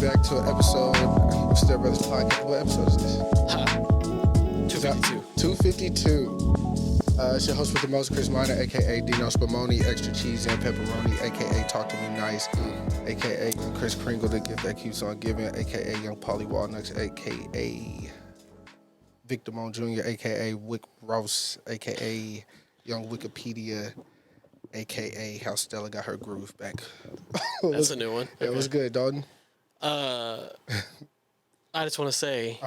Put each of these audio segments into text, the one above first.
Back to an episode of StepBrothers podcast. What episode is this? 252. 252. It's your host with the most, Kris Minor, aka Dino Spumoni, extra cheese and pepperoni, aka Talk to Me Nice, aka Chris Kringle, the gift that keeps on giving, aka Young Polly Walnuts, aka Victor Moan Jr., aka Wick Rouse, aka Young Wikipedia, aka How Stella got her groove back. That's a new one. Yeah, it was good, Dalton. I just want to say,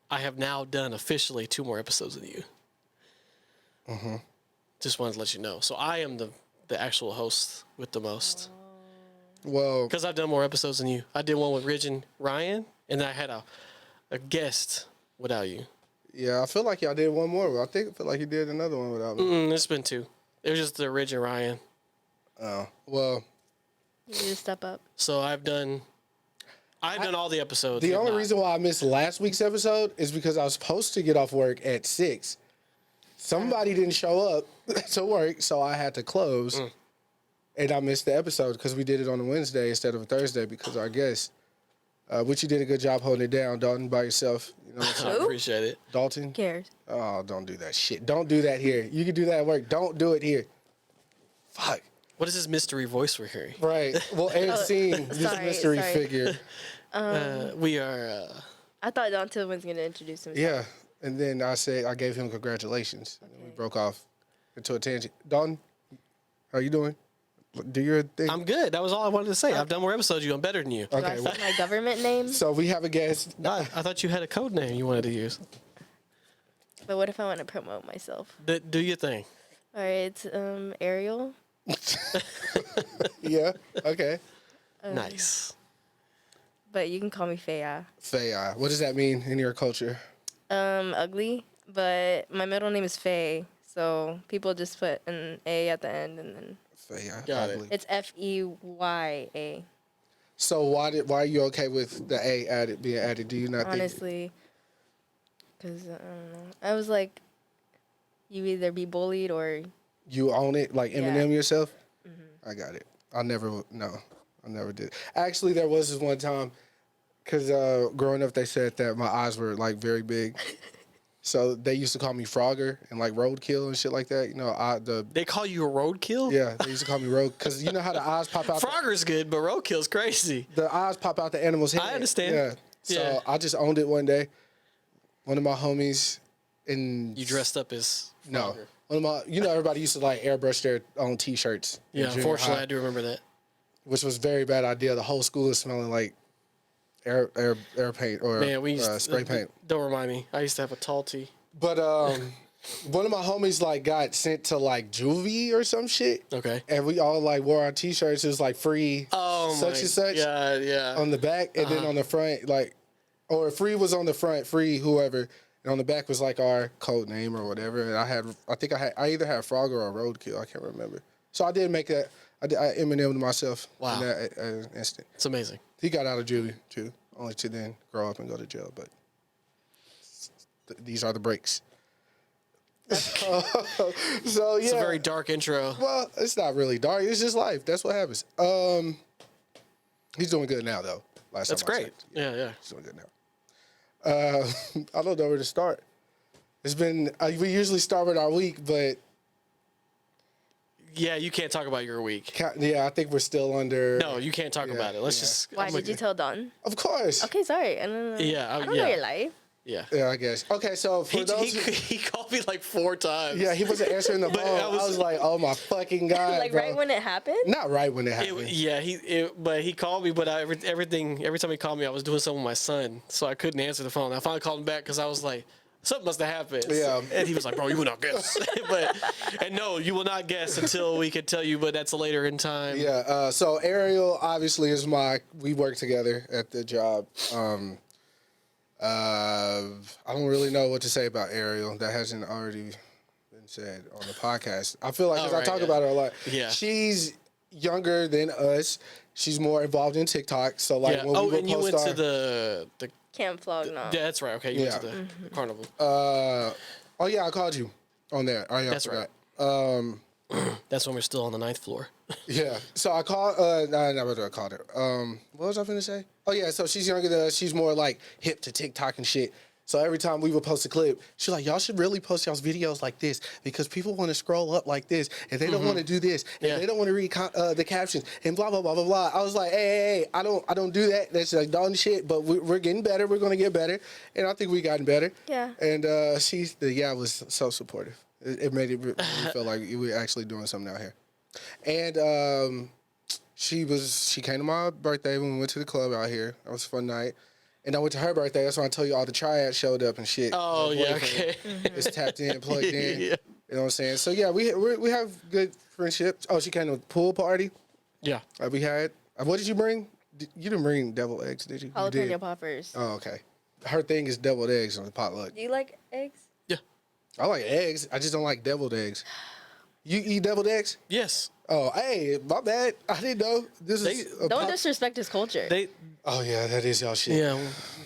I have now done officially 2 more episodes with you. Just wanted to let you know. So I am the actual host with the most. Well, because I've done more episodes than you. I did one with Ridge and Ryan, and then I had a guest without you. Yeah, I feel like y'all did one more. I feel like you did another one without me. It's been 2. It was just the Ridge and Ryan. Oh, well. You need to step up. So I've done all the episodes. The only reason why I missed last week's episode is because I was supposed to get off work at 6. Somebody didn't show up to work, so I had to close. And I missed the episode because we did it on a Wednesday instead of a Thursday because our guest, which you did a good job holding it down, Dalton, by yourself. You know what I'm saying? I appreciate it. Dalton? Who cares? Oh, don't do that shit. Don't do that here. You can do that at work. Don't do it here. Fuck. What is this mystery voice we're hearing? Right. Well, and seeing this mystery figure. We are. I thought Dalton was going to introduce himself. Yeah. And then I gave him congratulations. Okay. And we broke off into a tangent. Dalton, how you doing? Do your thing. I'm good. That was all I wanted to say. I've done more episodes. I'm better than you. Do I say my government name? So we have a guest. I thought you had a code name you wanted to use. But what if I want to promote myself? Do your thing. All right, it's Ariel. Yeah. Okay. Nice. But you can call me Faya. Faya. What does that mean in your culture? Ugly. But my middle name is Faye, so people just put an A at the end and then. Faya. Got it. It's F-E-Y-A. So why are you okay with the A being added? Do you not honestly? Because I don't know. I was like, you either be bullied or. You own it, like Eminem yourself? Mm-hmm. I got it. I never did. Actually, there was this one time, because growing up, they said that my eyes were, like, very big. So they used to call me Frogger and, like, Roadkill and shit like that. You know, They call you a Roadkill? Yeah, they used to call me Road, because you know how the eyes pop out? Frogger's good, but Roadkill's crazy. The eyes pop out the animal's head. I understand. Yeah. So I just owned it one day. One of my homies You dressed up as Frogger. No. One of my, everybody used to like airbrush their own T-shirts. Yeah, unfortunately, I do remember that. Which was a very bad idea. The whole school is smelling like air paint or spray paint. Don't remind me. I used to have a tall tee. But one of my homies like got sent to like juvie or some shit. Okay. And we all like wore our T-shirts. It was like free such and such. Yeah. On the back and then on the front or free was on the front, free whoever. And on the back was like our code name or whatever. And I either had Frogger or Roadkill. I can't remember. So I did make that. I Eminem'd myself in that instant. It's amazing. He got out of juvie too, only to then grow up and go to jail. But these are the breaks. So yeah. It's a very dark intro. Well, it's not really dark. It's just life. That's what happens. He's doing good now though. That's great. Yeah. He's doing good now. I don't know where to start. It's been we usually start with our week, but yeah, you can't talk about your week. Yeah, I think we're still under. No, you can't talk about it. Let's just. Why did you tell Don? Of course. Okay, sorry. I don't know. Yeah, I don't know your life. Yeah. Yeah, I guess. Okay, so for those he called me like 4 times. Yeah, he wasn't answering the phone. I was like, oh my fucking God. Like bro. right when it happened? Not right when it happened. But he called me, but every time he called me, I was doing something with my son, so I couldn't answer the phone. I finally called him back because I was like, something must have happened. Yeah. And he was like, bro, you will not guess. And no, you will not guess until we can tell you, but that's later in time. Yeah. So Ariel obviously is we work together at the job. I don't really know what to say about Ariel. That hasn't already been said on the podcast. I feel like, because I talk about her a lot. Yeah. She's younger than us. She's more involved in TikTok. So like when we and you went to the Camp Flog, no. Yeah, that's right. Okay, you went to the carnival. Oh yeah, I called you on that. Oh yeah, That's I forgot. right. That's when we're still on the 9th floor. Yeah. So I called. No, what I called her? What was I finna say? Oh yeah. So she's younger than us. She's more like hip to TikTok and shit. So every time we would post a clip, she's like, y'all should really post y'all's videos like this because people want to scroll up like this and they don't want to do this and they don't want to read the captions and blah, blah, blah, blah, blah. I was like, hey, I don't do that. That's like dumb shit, but we're getting better. We're going to get better. And I think we gotten better. Yeah. And was so supportive. It made it really feel like we were actually doing something out here. And she came to my birthday when we went to the club out here. That was a fun night. And I went to her birthday. That's when I told you all the triads showed up and shit. Oh, yeah, okay. It's tapped in, plugged in. Yeah. You know what I'm saying? So, yeah, we have good friendships. Oh, she came to a pool party. Yeah. We had. What did you bring? You didn't bring deviled eggs, did you? Jalapeno poppers. Oh, okay. Her thing is deviled eggs on the potluck. Do you like eggs? Yeah. I like eggs. I just don't like deviled eggs. You eat deviled eggs? Yes. Oh, hey, my bad. I didn't know. Don't disrespect his culture. Oh, yeah, that is y'all shit. Yeah.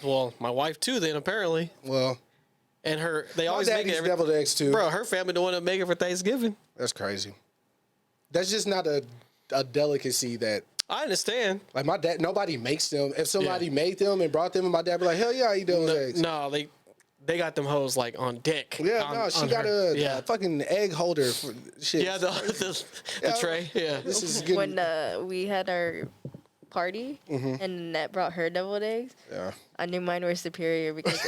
Well, my wife too. Then apparently. Well. And they always my make dad it eats deviled eggs too. Bro, her family the one that make it for Thanksgiving. That's crazy. That's just not a delicacy that. I understand. Like my dad, nobody makes them. If somebody made them and brought them, and my dad be like, hell yeah, I eat deviled eggs. No, they got them hoes like on deck. Yeah, she got a fucking egg holder for shit. Yeah, the tray. Yeah. This is good. When we had our party and Nat brought her deviled eggs, I knew mine were superior because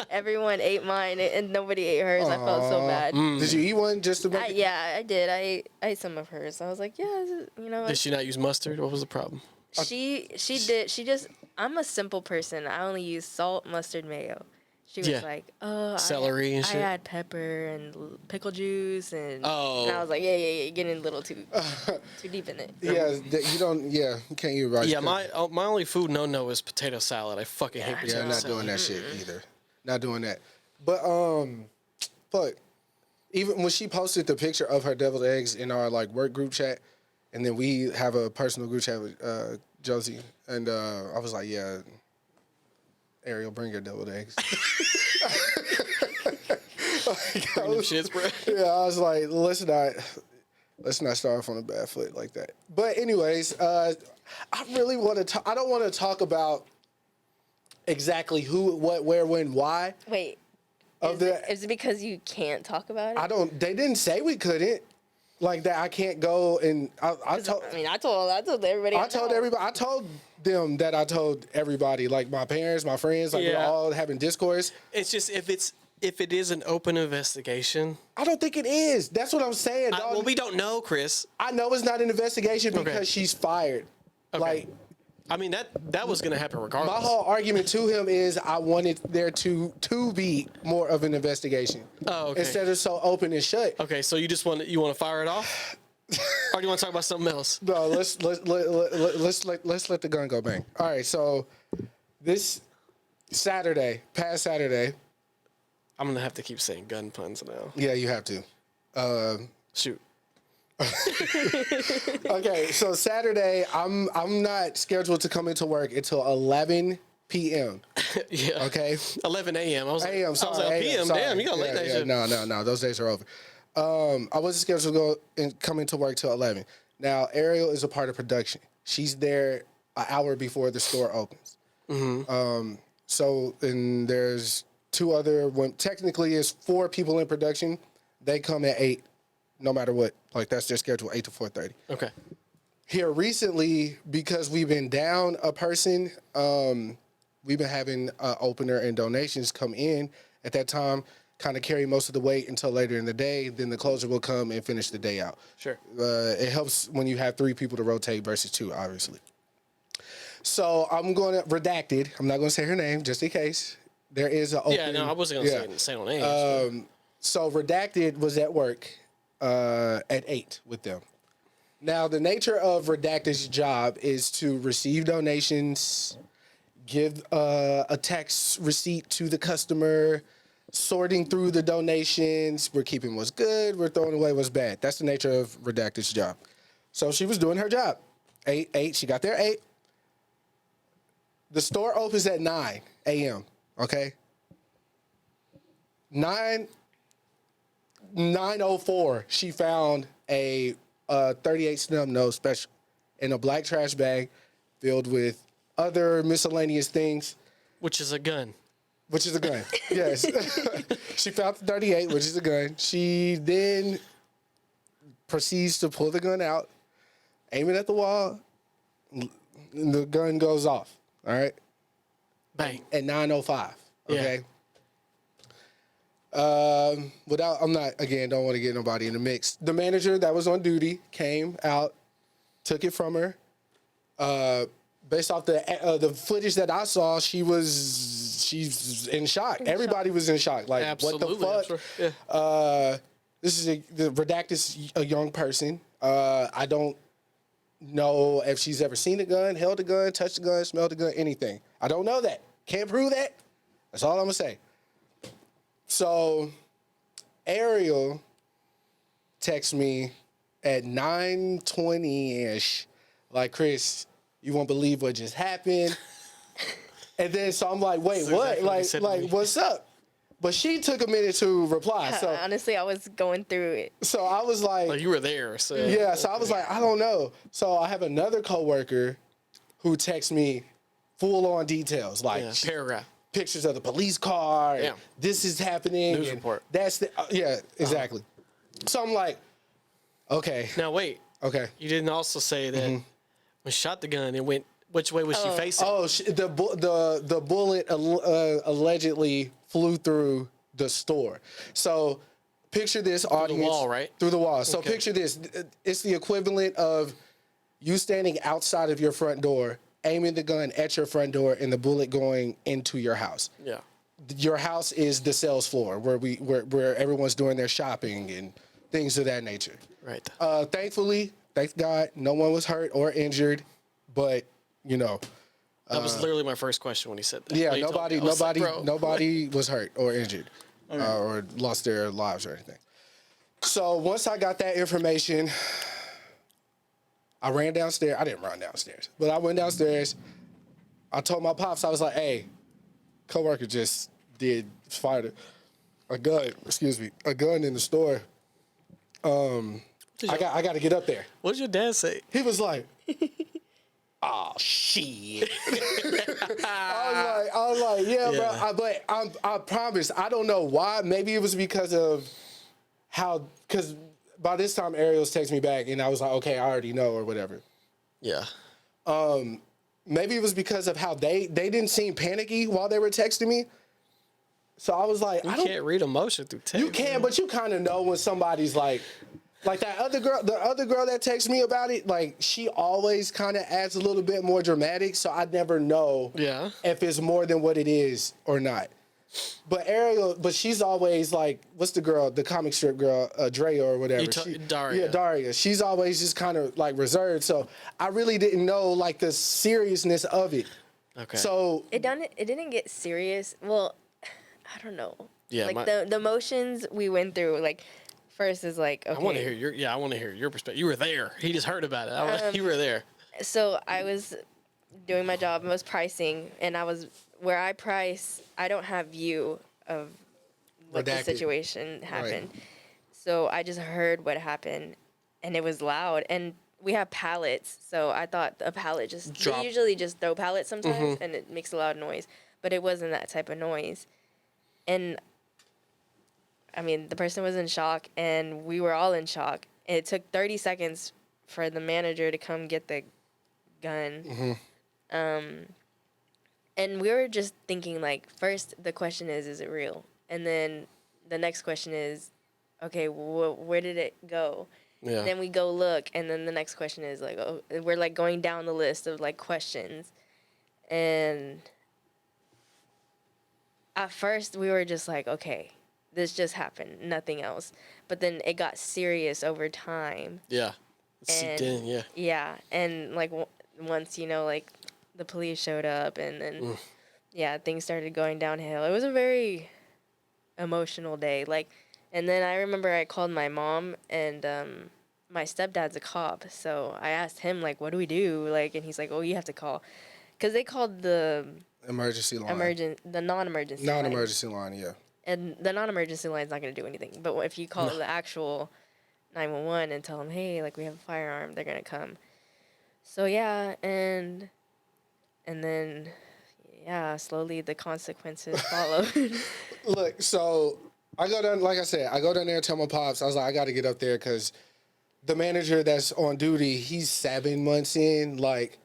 everyone ate mine and nobody ate hers. I felt so bad. Did you eat one just to make it? Yeah, I did. I ate some of hers. I was like, yeah, you know. Did she not use mustard? What was the problem? She did. She just. I'm a simple person. I only use salt, mustard, mayo. She was like, oh, celery and shit. I add pepper and pickle juice and I was like, yeah, getting a little too deep in it. Yeah, you can't eat rice. Yeah, my only food no is potato salad. I fucking hate potato salad. Yeah, not doing that shit either. Not doing that. But fuck. Even when she posted the picture of her deviled eggs in our like work group chat, and then we have a personal group chat with Josie, and I was like, yeah. Ariel, bring your deviled eggs. Bring them shits, bro. Yeah, I was like, let's not start off on a bad foot like that. But anyways, I really want to. I don't want to talk about exactly who, what, where, when, why. Wait, is it because you can't talk about it? They didn't say we couldn't. Like that, I can't go and I told everybody. I told everybody. I told them that I told everybody, like my parents, my friends, like we're all having discourse. It's just if it is an open investigation. I don't think it is. That's what I'm saying. Well, we don't know, Chris. I know it's not an investigation because she's fired. Okay. Like, I mean that was gonna happen regardless. My whole argument to him is I wanted there to be more of an investigation. Oh, okay. Instead of so open and shut. Okay, so you want to fire it off, or do you want to talk about something else? No, let's let the gun go bang. All right, so this past Saturday, I'm gonna have to keep saying gun puns now. Yeah, you have to. Shoot. Okay, so Saturday, I'm not scheduled to come into work until 11 p.m. Yeah. Okay. 11 a.m. I was a.m. Like, sorry, I was like, a.m. p.m. Sorry. Damn, you got late night shit. No, those days are over. I wasn't scheduled to go and come into work till 11. Now, Ariel is a part of production. She's there an hour before the store opens. Mm-hmm. So, and there's technically it's 4 people in production. They come at 8. No matter what, like that's their schedule, 8 to 4:30. Okay. Here recently, because we've been down a person, we've been having opener and donations come in at that time, kind of carry most of the weight until later in the day. Then the closer will come and finish the day out. Sure. It helps when you have 3 people to rotate versus 2, obviously. So I'm going to redacted. I'm not going to say her name just in case. There is an open. Yeah, no, I wasn't going to say no names. So Redacted was at work at 8 with them. Now, the nature of Redacted's job is to receive donations, give a tax receipt to the customer, sorting through the donations. We're keeping what's good. We're throwing away what's bad. That's the nature of Redacted's job. So she was doing her job. 8. She got there 8. The store opens at 9 a.m., okay? 9:04, she found a 38 snub nose special in a black trash bag filled with other miscellaneous things. Which is a gun. Which is a gun, yes. She found the 38, which is a gun. She then proceeds to pull the gun out, aim it at the wall, and the gun goes off, all right? Bang. At 9:05, okay? Yeah. Don't want to get nobody in the mix. The manager that was on duty came out, took it from her. Based off the footage that I saw, she's in shock. Everybody was in shock. Like, absolutely, what the fuck? Yeah. This is the Redacted's a young person. I don't know if she's ever seen a gun, held a gun, touched a gun, smelled a gun, anything. I don't know that. Can't prove that. That's all I'm gonna say. So, Ariel texts me at 9:20-ish, like, Kris, you won't believe what just happened. And then, so I'm like, wait, what? Exactly Like, what's up? But she took a minute to reply. So honestly, I was going through it. So I was like, well, you were there, so yeah. So I was like, I don't know. So I have another coworker who texts me full on details, like paragraph. Pictures of the police car. Yeah. This is happening. News report. That's the exactly. So I'm like, okay. Now wait. Okay. You didn't also say that when she shot the gun, it went. Which way was she facing? Oh, the bullet allegedly flew through the store. So picture this, audience. Through the wall, right? Through the wall. So picture this. It's the equivalent of you standing outside of your front door, aiming the gun at your front door, and the bullet going into your house. Yeah. Your house is the sales floor where everyone's doing their shopping and things of that nature. Right. Thankfully, thank God, no one was hurt or injured, but you know. That was literally my first question when he said that. Yeah, nobody was hurt or injured or lost their lives or anything. So once I got that information, I ran downstairs. I didn't run downstairs, but I went downstairs. I told my pops, I was like, hey, coworker just fired a gun in the store. I got to get up there. What did your dad say? He was like, oh, shit. I was like, yeah. Bro. I promise, I don't know why. Maybe it was because of because by this time Ariel's texted me back and I was like, okay, I already know or whatever. Yeah. Maybe it was because of how they didn't seem panicky while they were texting me. So I was like, you can't read emotion through text. You can, but you kind of know when somebody's like that other girl, the other girl that texted me about it, like she always kind of adds a little bit more dramatic, so I never know if it's more than what it is or not. But Ariel, she's always like, what's the girl, the comic strip girl, Drea or whatever. Daria. Yeah, Daria. She's always just kind of like reserved, so I really didn't know like the seriousness of it. Okay. So it didn't get serious. Well, I don't know. Yeah. Like the emotions we went through, like. First is like, okay. I want to hear your perspective. You were there. He just heard about it. You were there. So I was doing my job. I was pricing, and where I price. I don't have view of what the situation happened. Right. So I just heard what happened, and it was loud. And we have pallets, so I thought a pallet they usually just throw pallets sometimes, and it makes a loud noise. But it wasn't that type of noise, and. I mean, the person was in shock, and we were all in shock. It took 30 seconds for the manager to come get the gun. And we were just thinking, like, first the question is it real? And then the next question is, okay, where did it go? Yeah. Then we go look, and then the next question is, like, we're, like, going down the list of, like, questions. And at first we were just like, okay, this just happened, nothing else. But then it got serious over time. Yeah. Seeped in, yeah. Yeah, and like once, you know, like the police showed up and then, yeah, things started going downhill. It was a very emotional day. Like, and then I remember I called my mom and my stepdad's a cop. So I asked him, like, what do we do? Like, and he's like, oh, you have to call. Because they called the emergency line. The non-emergency non-emergency line, yeah. And the non-emergency line is not going to do anything. But if you call the actual 911 and tell them, hey, like, we have a firearm, they're going to come. So, yeah, and then, yeah, slowly the consequences followed. Look, so I go down, like I said, I go down there and tell my pops, I was like, I got to get up there because the manager that's on duty, he's 7 months in, like,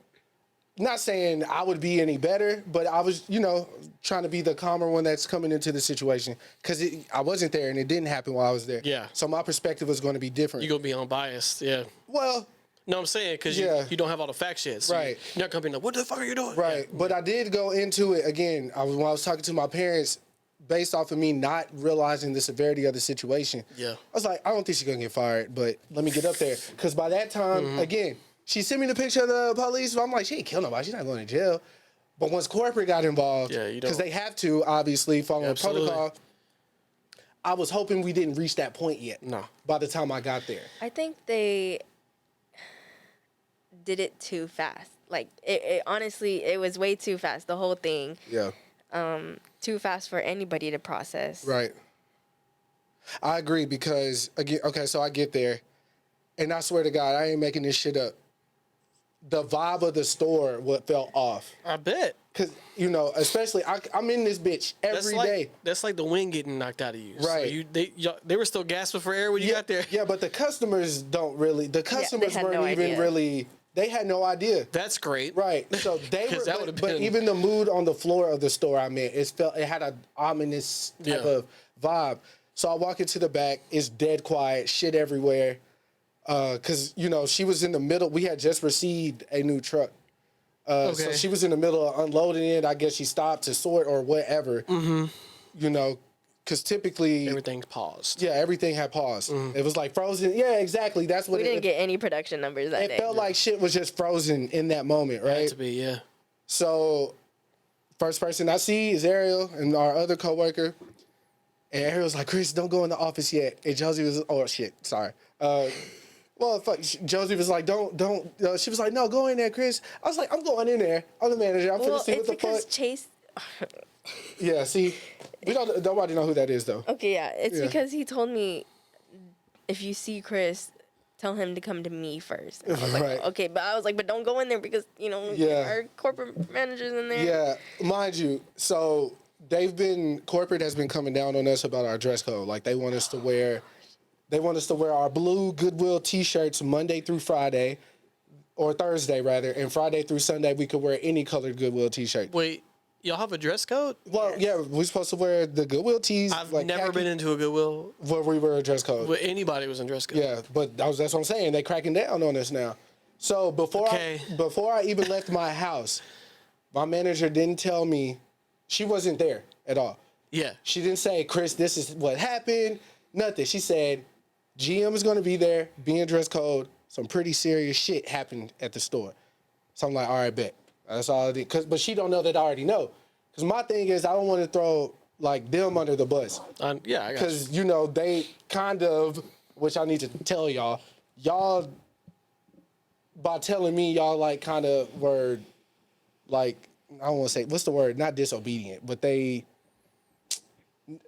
not saying I would be any better, but I was, you know, trying to be the calmer one that's coming into the situation because I wasn't there and it didn't happen while I was there. Yeah. So my perspective was going to be different. You're going to be unbiased, yeah. Well. No, I'm saying because you don't have all the facts yet. So right. You're not going to be like, what the fuck are you doing? Right. Yeah. But I did go into it again. When I was talking to my parents, based off of me not realizing the severity of the situation. Yeah. I was like, I don't think she's going to get fired, but let me get up there. Because by that time, again, she sent me the picture of the police. So I'm like, she ain't killed nobody. She's not going to jail. But once corporate got involved, because they have to, obviously, follow protocol, I was hoping we didn't reach that point yet. No. By the time I got there. I think they did it too fast. Like, it honestly, it was way too fast, the whole thing. Yeah. Too fast for anybody to process. Right. I agree because, again, okay, so I get there, and I swear to God, I ain't making this shit up. The vibe of the store felt off. I bet. Because, you know, especially, I'm in this bitch every day. That's like the wind getting knocked out of you. Right. So they were still gasping for air when you got there. Yeah, but the customers weren't even really, they had no idea. That's great. Right. So they were, but even the mood on the floor of the store I'm in, it had an ominous type of vibe. So I walk into the back, it's dead quiet, shit everywhere. Because, you know, she was in the middle. We had just received a new truck. So she was in the middle of unloading it. I guess she stopped to sort or whatever. Mm-hmm. You know, because typically... everything's paused. Yeah, everything had paused. Mm-hmm. It was like frozen. Yeah, exactly. That's what we didn't get any production numbers that day. It felt like shit was just frozen in that moment, right? Had to be, yeah. So, first person I see is Ariel and our other coworker. And Ariel's like, Kris, don't go in the office yet. And Josie was... oh, shit. Sorry. Well, fuck, Josie was like, don't. She was like, no, go in there, Kris. I was like, I'm going in there. I'm the manager. I'm finna see what the fuck. Because Chase... yeah, see, nobody know who that is, though. Okay, yeah. It's because he told me, if you see Kris, tell him to come to me first. And I was like, okay, but I was like, but don't go in there because, you know, our corporate manager's in there. Yeah, mind you, so corporate has been coming down on us about our dress code. Like, they want us to wear our blue Goodwill T-shirts Monday through Friday, or Thursday rather, and Friday through Sunday we could wear any colored Goodwill T-shirt. Wait, y'all have a dress code? Well, yeah, we're supposed to wear the Goodwill tees. I've never been into a Goodwill where we wear a dress code. Where anybody was in dress code. Yeah, but that's what I'm saying. They cracking down on us now. So before I even left my house, my manager didn't tell me. She wasn't there at all. Yeah. She didn't say, Kris, this is what happened. Nothing. She said, GM is going to be there, be in dress code. Some pretty serious shit happened at the store. So I'm like, all right, bet. That's all I did. But she don't know that I already know. Because my thing is, I don't want to throw, like, them under the bus. Yeah, I got you. Because, you know, they kind of, which I need to tell y'all, by telling me, y'all, like, kind of were, like, I don't want to say, what's the word? Not disobedient, but they, you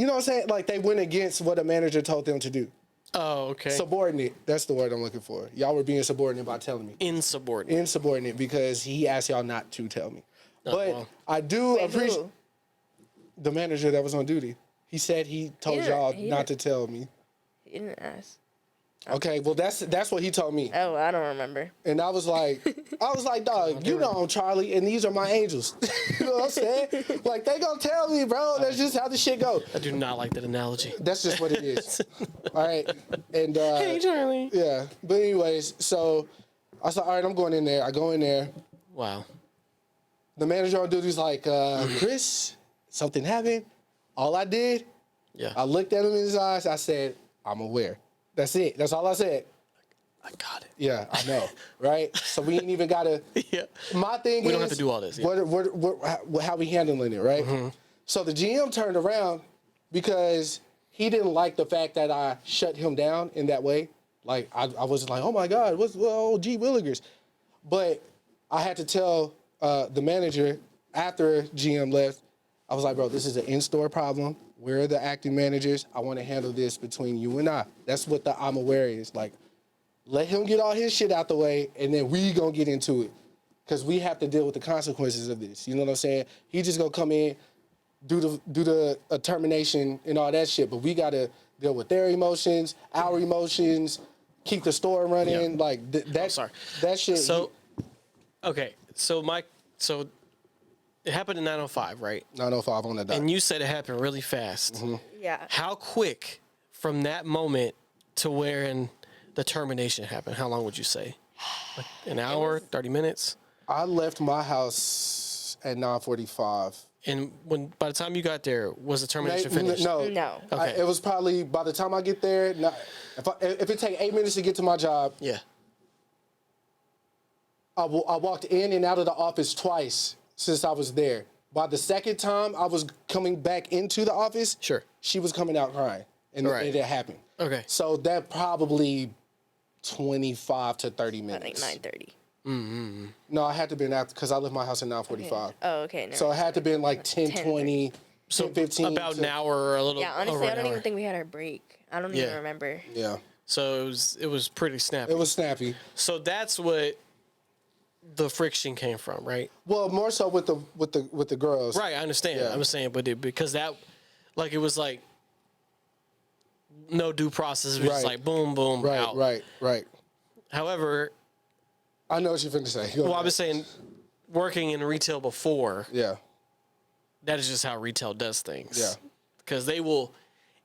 know what I'm saying? Like, they went against what a manager told them to do. Oh, okay. Subordinate. That's the word I'm looking for. Y'all were being subordinate by telling me. Insubordinate. Insubordinate because he asked y'all not to tell me. But I do appreciate the manager that was on duty. He said he told y'all not to tell me. He didn't ask. Okay, well that's what he told me. Oh, I don't remember. And I was like, dog, you know I'm Charlie, and these are my angels. You know what I'm saying? Like, they gonna tell me, bro. That's just how the shit go. I do not like that analogy. That's just what it is. All right, and hey, Charlie. Yeah, but anyways, so I said, all right, I'm going in there. I go in there. Wow. The manager on duty's like, Kris, something happened. All I did, I looked at him in his eyes. I said, I'm aware. That's it. That's all I said. I got it. Yeah, I know, right? So we ain't even gotta. My thing is, we don't have to do all this. How we handling it, right? Mm-hmm. So the GM turned around because he didn't like the fact that I shut him down in that way. Like I was like, oh my God, what's G Willigers? But I had to tell the manager after GM left. I was like, bro, this is an in-store problem. We're the acting managers. I want to handle this between you and I. That's what the I'm aware is. Like, let him get all his shit out the way, and then we gonna get into it. Because we have to deal with the consequences of this. You know what I'm saying? He just gonna come in, do the termination and all that shit, but we gotta deal with their emotions, our emotions, keep the store running. Like, that shit. So, okay. So it happened in 905, right? 905 on the dot. And you said it happened really fast. Mm-hmm. Yeah. How quick from that moment to where the termination happened? How long would you say? Like an hour, 30 minutes? I left my house at 9:45. And by the time you got there, was the termination finished? No. Okay. It was probably, by the time I get there, if it take 8 minutes to get to my job, I walked in and out of the office twice since I was there. By the second time I was coming back into the office, she was coming out crying, and it happened. Okay. So that probably 25 to 30 minutes. Like 9:30. Mm-hmm. No, I had to been after because I left my house at 9:45. Okay. Oh, okay. No. So it had to been like 10:20, so 15. About an hour or a little. Yeah, honestly, I don't even think we had our break. I don't even remember. Yeah. So it was pretty snappy. It was snappy. So that's what the friction came from, right? Well, more so with the girls. Right, I understand. Yeah. I'm saying, but because that, like, it was like no due process. It was just like boom, boom, out. Right. However, I know what you're finna say. I was saying, working in retail before. Yeah. That is just how retail does things. Yeah. Because they will,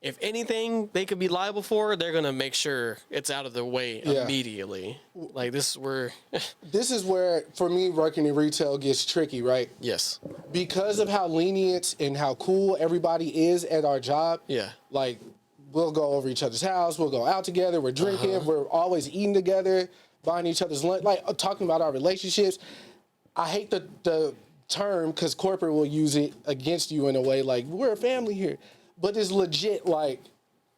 if anything they could be liable for, they're gonna make sure it's out of their way immediately. Like this is where for me working in retail gets tricky, right? Yes. Because of how lenient and how cool everybody is at our job. Yeah. Like we'll go over each other's house, we'll go out together, we're drinking, we're always eating together, buying each other's lunch, like talking about our relationships. I hate the term because corporate will use it against you in a way like we're a family here. But it's legit, like,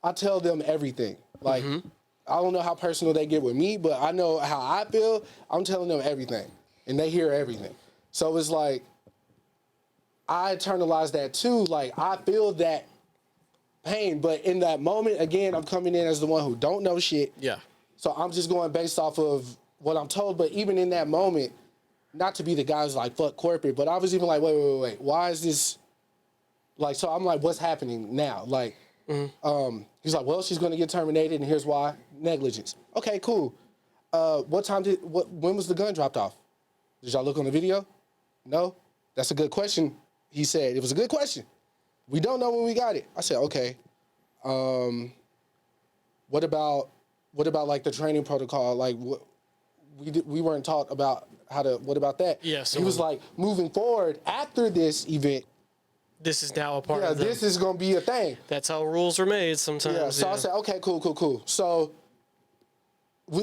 I tell them everything. Like, I don't know how personal they get with me, but I know how I feel. I'm telling them everything. And they hear everything. So it's like, I internalize that too. Like, I feel that pain. But in that moment, again, I'm coming in as the one who don't know shit. Yeah. So I'm just going based off of what I'm told. But even in that moment, not to be the guy who's like, fuck corporate, but I was even like, wait. Why is this... Like, so I'm like, what's happening now? Like, he's like, well, she's going to get terminated, and here's why. Negligence. Okay, cool. When was the gun dropped off? Did y'all look on the video? No? That's a good question, he said. It was a good question. We don't know when we got it. I said, okay. What about like the training protocol? Like, we weren't taught about what about that? Yeah. So he was like, moving forward after this event, this is now a part of this is going to be a thing. That's how rules are made sometimes. Yeah, so I said, okay, cool. So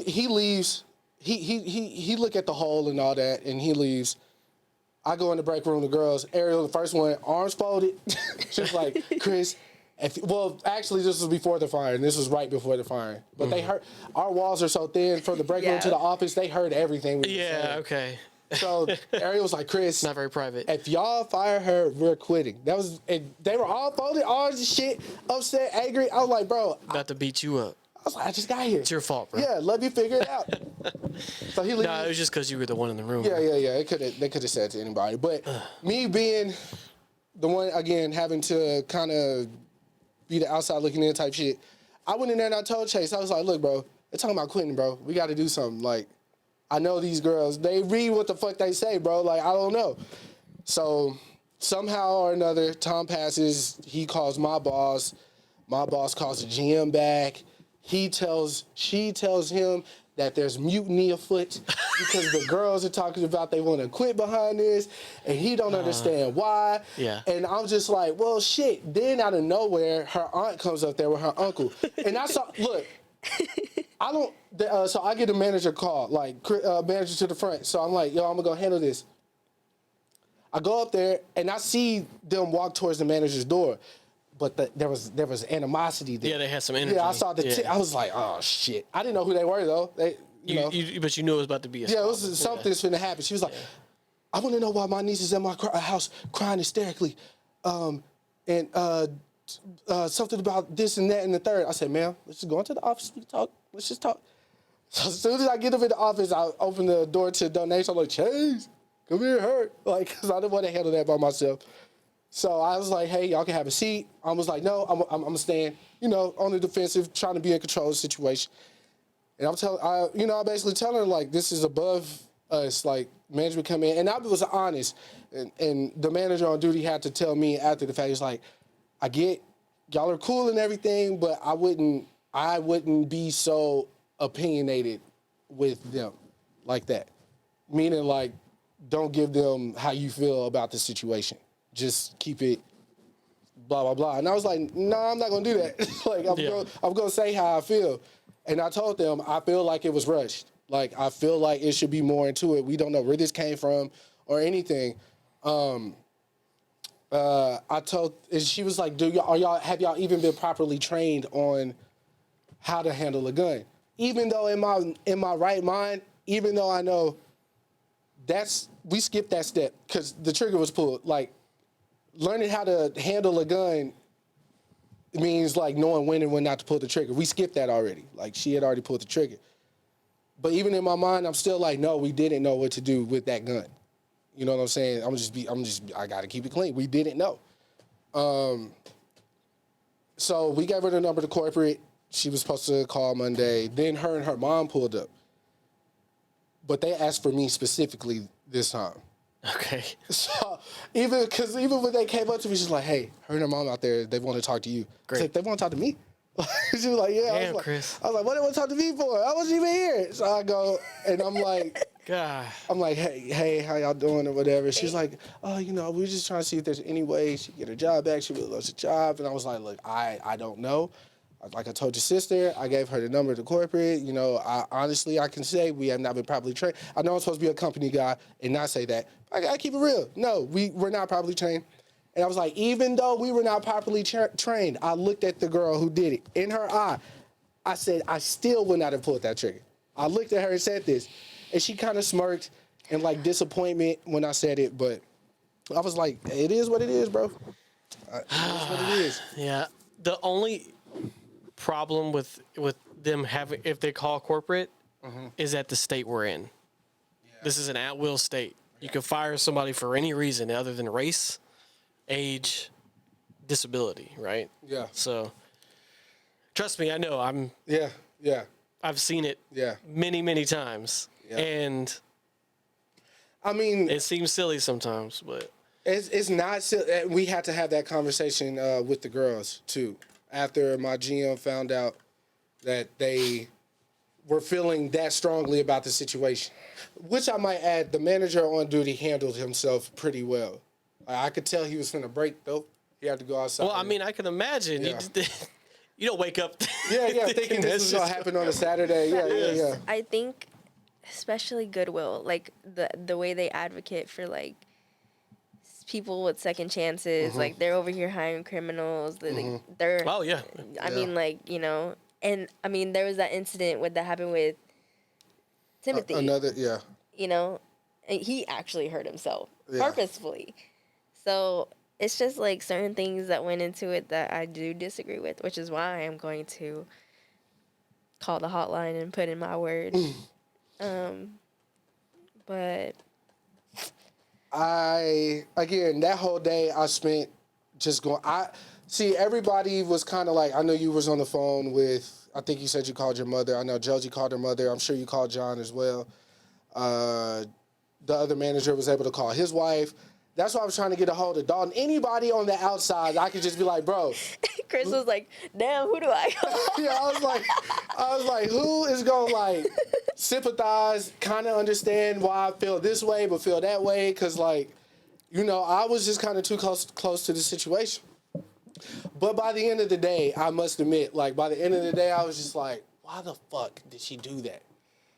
he leaves. He look at the hole and all that, and he leaves. I go in the break room, the girls, Ariel, the first one, arms folded. She was like, Kris, actually, this was before the firing. This was right before the firing. But they heard, our walls are so thin from the break room to the office, they heard everything we were saying. Okay. So Ariel was like, Kris, not very private. If y'all fire her, we're quitting. They were all folded, all this shit, upset, angry. I was like, bro, about to beat you up. I was like, I just got here. It's your fault, bro. Yeah, let me figure it out. So he leaves. No, it was just because you were the one in the room. Yeah. They could have said to anybody, but me being the one again having to kind of be the outside looking in type shit, I went in there and I told Chase, I was like, look, bro, they're talking about quitting, bro. We got to do something. Like, I know these girls, they read what the fuck they say, bro. Like, I don't know. So somehow or another, time passes. He calls my boss. My boss calls the GM back. She tells him that there's mutiny afoot because the girls are talking about they want to quit behind this, and he don't understand why. Yeah. And I'm just like, well, shit. Then out of nowhere, her aunt comes up there with her uncle, and I saw. Look, I don't. So I get a manager call, like manager to the front. So I'm like, yo, I'm gonna go handle this. I go up there and I see them walk towards the manager's door, but there was animosity there. Yeah, they had some energy. Yeah, I saw I was like, oh shit. I didn't know who they were though. They, but you knew it was about to be a. Yeah, it was something's finna happen. She was like, I want to know why my niece is at my house crying hysterically, and something about this and that and the third. I said, ma'am, let's just go into the office. We can talk. Let's just talk. So as soon as I get up in the office, I open the door to the donation. I'm like, Chase, come here, hurt. Like, because I didn't want to handle that by myself. So I was like, hey, y'all can have a seat. I was like, no, I'm staying, on the defensive, trying to be in control of the situation. And I basically tell her, like, this is above us, like, management come in. And I was honest. And the manager on duty had to tell me after the fact, he's like, I get y'all are cool and everything, but I wouldn't be so opinionated with them like that. Meaning, like, don't give them how you feel about the situation. Just keep it blah, blah, blah. And I was like, no, I'm not going to do that. Like, I'm going to say how I feel. And I told them, I feel like it was rushed. Like, I feel like it should be more into it. We don't know where this came from or anything. I told, and she was like, have y'all even been properly trained on how to handle a gun? Even though in my right mind, even though I know we skipped that step because the trigger was pulled. Like, learning how to handle a gun means, like, knowing when and when not to pull the trigger. We skipped that already. Like, she had already pulled the trigger. But even in my mind, I'm still like, no, we didn't know what to do with that gun. You know what I'm saying? I got to keep it clean. We didn't know. So we gave her the number to corporate. She was supposed to call Monday. Then her and her mom pulled up. But they asked for me specifically this time. Okay. So even when they came up to me, she's like, hey, her and her mom out there, they want to talk to you. Great. I said, they want to talk to me? She was like, yeah. Damn, Chris. I was like, what do they want to talk to me for? I wasn't even here. So I go, and I'm like, God. I'm like, hey, how y'all doing or whatever. She's like, oh, we're just trying to see if there's any way she can get her job back. She really loves her job. And I was like, look, I don't know. Like I told your sister, I gave her the number to corporate. Honestly, I can say we have not been properly trained. I know I'm supposed to be a company guy and not say that. I gotta keep it real. No, we're not properly trained. And I was like, even though we were not properly trained, I looked at the girl who did it. In her eye, I said, I still would not have pulled that trigger. I looked at her and said this. And she kind of smirked in, like, disappointment when I said it. But I was like, it is what it is, bro. It is what it is. Yeah. The only problem with them having, if they call corporate, is at the state we're in. Yeah. This is an at-will state. You can fire somebody for any reason other than race, age, disability, right? Yeah. So, trust me, I know. Yeah. I've seen it many, many times. Yeah. And I mean, it seems silly sometimes, but it's not silly. We had to have that conversation with the girls too. After my GM found out that they were feeling that strongly about the situation, which I might add, the manager on duty handled himself pretty well. I could tell he was finna break though. He had to go outside. Well, I mean, I can imagine. Yeah. You don't wake up. Thinking this was gonna happen on a Saturday. Yeah. I think, especially Goodwill, like the way they advocate for, like, people with second chances, like, they're over here hiring criminals. They're oh yeah. I mean, like, and I mean, there was that incident that happened with Timothy. And he actually hurt himself purposefully. So it's just, like, certain things that went into it that I do disagree with, which is why I am going to call the hotline and put in my word. But that whole day I spent just going. Everybody was kind of like, I know you was on the phone with, I think you said you called your mother. I know Josie called her mother. I'm sure you called John as well. The other manager was able to call his wife. That's why I was trying to get a hold of Dalton. Anybody on the outside, I could just be like, bro. Chris was like, damn, who do I call? Yeah, I was like, who is going to, like, sympathize, kind of understand why I feel this way, but feel that way. Because, like, you know, I was just kind of too close to the situation. But by the end of the day, I must admit, like, by the end of the day, I was just like, why the fuck did she do that?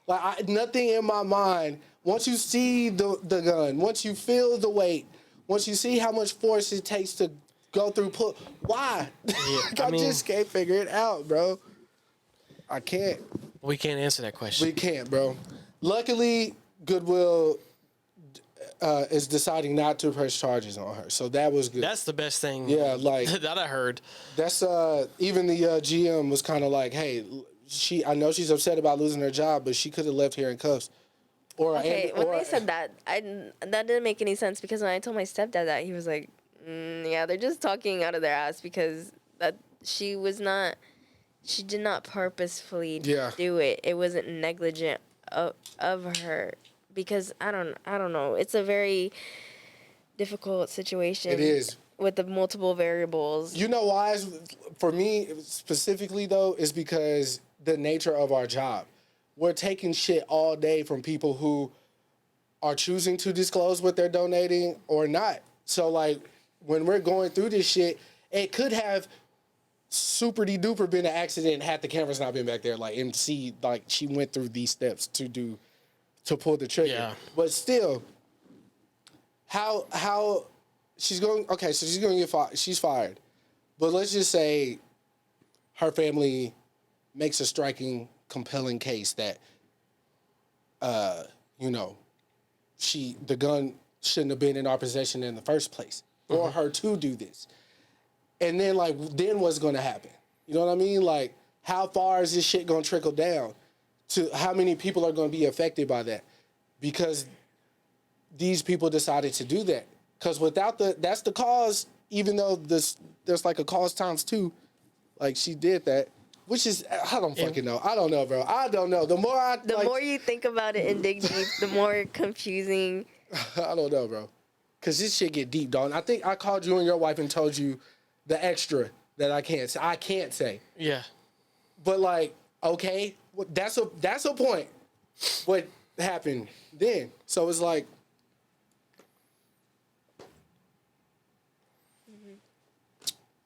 Like, nothing in my mind, once you see the gun, once you feel the weight, once you see how much force it takes to go through, why? Yeah, I just can't figure it out, bro. I can't. We can't answer that question. We can't, bro. Luckily, Goodwill is deciding not to press charges on her, so that was good. That's the best thing. Yeah, like that I heard. That's even the GM was kind of like, hey, I know she's upset about losing her job, but she could have left here in cuffs. When they said that, that didn't make any sense, because when I told my stepdad that, he was like, yeah, they're just talking out of their ass, because that she did not purposefully do it. It wasn't negligent of her, because I don't know. It's a very difficult situation. It is. With the multiple variables. You know why? For me specifically, though, is because the nature of our job. We're taking shit all day from people who are choosing to disclose what they're donating or not. So, like, when we're going through this shit, it could have super-de-duper been an accident had the cameras not been back there. Like, and see, like, she went through these steps to pull the trigger. Yeah. But still, how she's going, okay, so she's going to get fired. She's fired. But let's just say her family makes a striking, compelling case that, you know, the gun shouldn't have been in our possession in the first place for her to do this. And then, like, then what's going to happen? You know what I mean? Like, how far is this shit going to trickle down to how many people are going to be affected by that? Because these people decided to do that. Because without that's the cause, even though there's like a cause times 2, like, she did that. Which is, I don't fucking know. I don't know, bro. I don't know. The more you think about it and dig deep, the more confusing. I don't know, bro. Because this shit get deep, dog. I think I called you and your wife and told you the extra that I can't say. Yeah. But, like, okay, that's a point. What happened then? So it's like.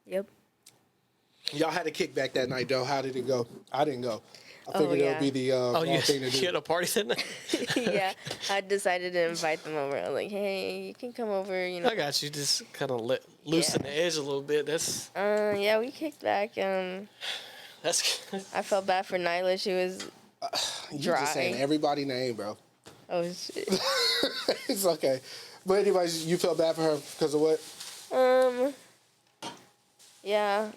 Yep. Y'all had a kickback that night, though. How did it go? I didn't go. I figured it would be the wrong thing to do. You had a party that night? Yeah, I decided to invite them over. I was like, hey, you can come over, you know. I got you. Just kind of loosen the edge a little bit. That's. Yeah, we kicked back. That's. I felt bad for Nyla. She was You dry. just saying everybody's name, bro. Oh, shit. It's okay. But anyways, you felt bad for her because of what? Yeah.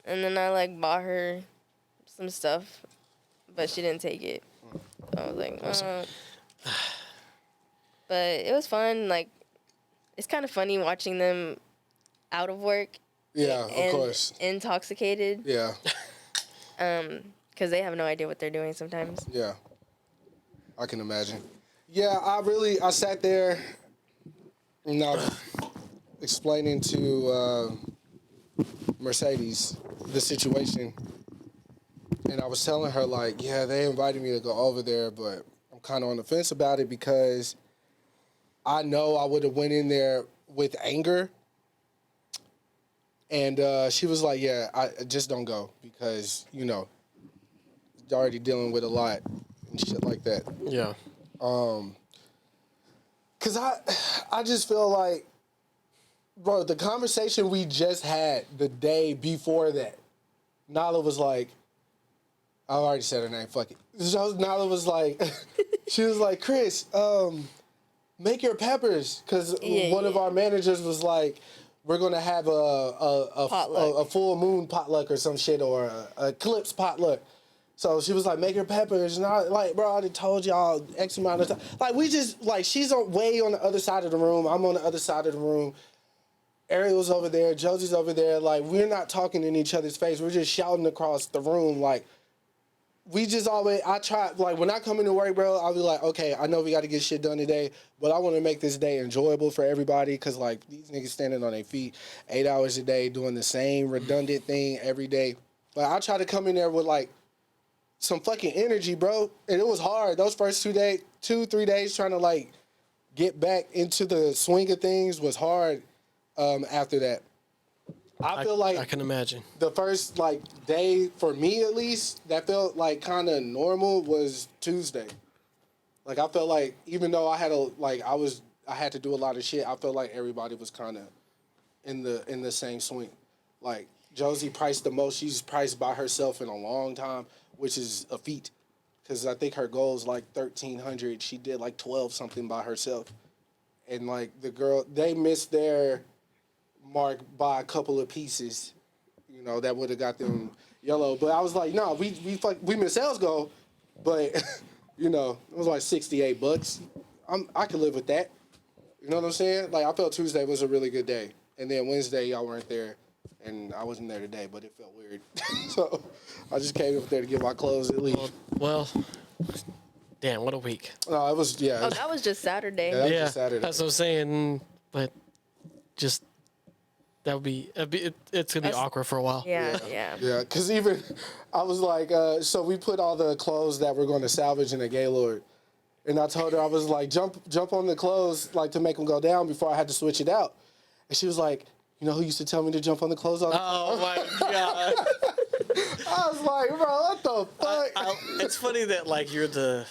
And then I, like, bought her some stuff, but she didn't take it. So I was like, But it was fun. Like, it's kind of funny watching them out of work. Yeah, of course. Intoxicated. Yeah. Because they have no idea what they're doing sometimes. Yeah. I can imagine. Yeah, I sat there, you know, explaining to Mercedes the situation. And I was telling her, like, yeah, they invited me to go over there, but I'm kind of on the fence about it because I know I would have went in there with anger. And she was like, yeah, I just don't go because, you know, you're already dealing with a lot and shit like that. Yeah. Because I just feel like, bro, the conversation we just had the day before that, Nala was like, I already said her name, fuck it. So Nala was like, she was like, Kris, make your peppers. Because one of our managers was like, we're going to have a full moon potluck or some shit, or a eclipse potluck. So she was like, make your peppers. And I like, bro, I already told y'all X amount of time. Like, we just, like, she's way on the other side of the room. I'm on the other side of the room. Ariel's over there. Josie's over there. Like, we're not talking in each other's face. We're just shouting across the room. Like, we just always, I try, like, when I come into work, bro, I'll be like, okay, I know we got to get shit done today, but I want to make this day enjoyable for everybody because, like, these niggas standing on their feet 8 hours a day doing the same redundant thing every day. Like, I try to come in there with, like, some fucking energy, bro. And it was hard. Those first 3 days trying to like get back into the swing of things was hard. After that, I feel like I can imagine the first like day for me at least that felt like kind of normal was Tuesday. Like I felt like even though I had to do a lot of shit, I felt like everybody was kind of in the same swing. Like Josie priced the most she's priced by herself in a long time, which is a feat. Because I think her goal is like 1,300. She did like 12 something by herself. And like the girl, they missed their mark by a couple of pieces. You know, that would have got them yellow. But I was like, no, we missed sales goal. But, you know, it was like $68. I could live with that. You know what I'm saying? Like I felt Tuesday was a really good day. And then Wednesday, y'all weren't there. And I wasn't there today, but it felt weird. So I just came up there to get my clothes at least. well, damn, what a week. No, it was, yeah. Oh, that was just Saturday. Yeah, that was just Saturday. That's what I'm saying. But just that would be it's gonna be awkward for a while. Yeah. Yeah, because even I was like, so we put all the clothes that we're going to salvage in a Gaylord. And I told her, I was like, jump on the clothes like to make them go down before I had to switch it out. And she was like, you know who used to tell me to jump on the clothes all the time? Oh my god! I was like, bro, what the fuck? It's funny that like you're the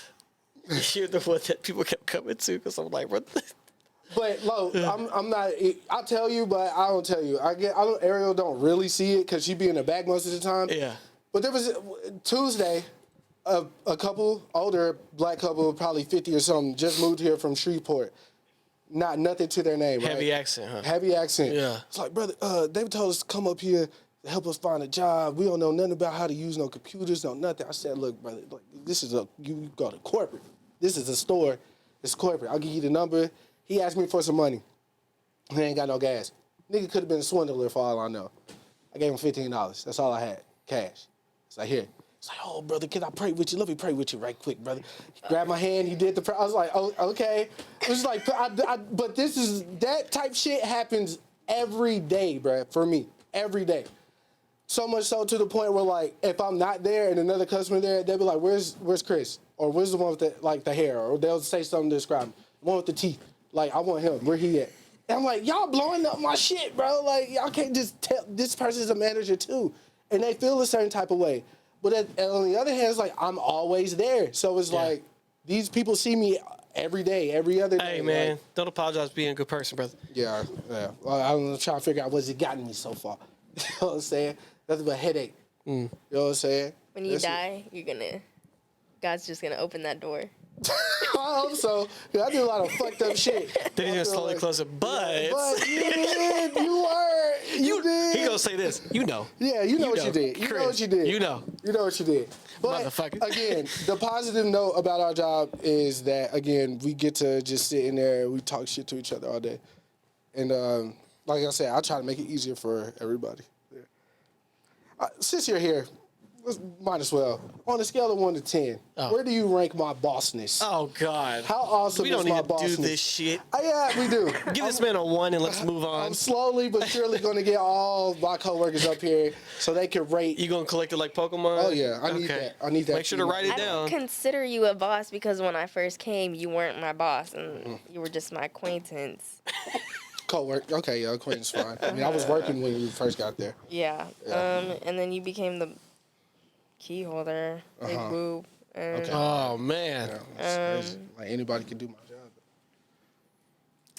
one that people kept coming to because I'm like, what? But Lo, I'm not. I'll tell you, but I don't tell you. Ariel don't really see it because she be in the back most of the time. Yeah. But there was Tuesday, a couple older black couple, probably 50 or something, just moved here from Shreveport. Nothing to their name. Heavy right? accent, huh? Heavy accent. Yeah. It's like, brother, they told us to come up here to help us find a job. We don't know nothing about how to use no computers, no nothing. I said, look, brother, this is you go to corporate. This is a store. It's corporate. I'll give you the number. He asked me for some money. He ain't got no gas. Nigga could have been a swindler for all I know. I gave him $15. That's all I had, cash. It's like, here. It's like, oh, brother, can I pray with you? Let me pray with you right quick, brother. He grabbed my hand. He did the prayer. I was like, oh, okay. It was like, but that type shit happens every day, bro, for me. Every day. So much so to the point where, like, if I'm not there and another customer there, they'll be like, where's Chris? Or where's the one with the hair? Or they'll say something to describe him. The one with the teeth. Like, I want him. Where he at? And I'm like, y'all blowing up my shit, bro. Like, y'all can't just tell. This person's a manager, too. And they feel a certain type of way. But on the other hand, it's like, I'm always there. So it's like, these people see me every day, every other day. Hey, man, like, don't apologize for being a good person, brother. Yeah. Well, I'm trying to figure out what's it gotten me so far. You know what I'm saying? Nothing but headache. You know what I'm saying? When you die, God's just gonna open that door. I hope so. I do a lot of fucked up shit. Then he's gonna slowly close it, but you did. You did. He gonna say this. You know. Yeah, you know what you did. You know what you did. You know. You know what you did. But motherfucker. Again, the positive note about our job is that, again, we get to just sit in there and we talk shit to each other all day. And like I said, I try to make it easier for everybody. Yeah. Since you're here, might as well. On a scale of 1 to 10, where do you rank my bossness? Oh God! How awesome is my bossness? We don't need to do this shit. Yeah, we do. Give this man a 1 and let's move on. I'm slowly but surely going to get all my coworkers up here so they can rate. You gonna collect it like Pokemon? Oh yeah, I need that. I need that. Make sure to write it I down. don't consider you a boss because when I first came, you weren't my boss and you were just my acquaintance. Co-work. Okay, yeah, acquaintance fine. I mean, I was working when you first got there. Yeah. And then you became the key holder, big boob. Okay. Oh man. Yeah, it's crazy. Like anybody can do my job.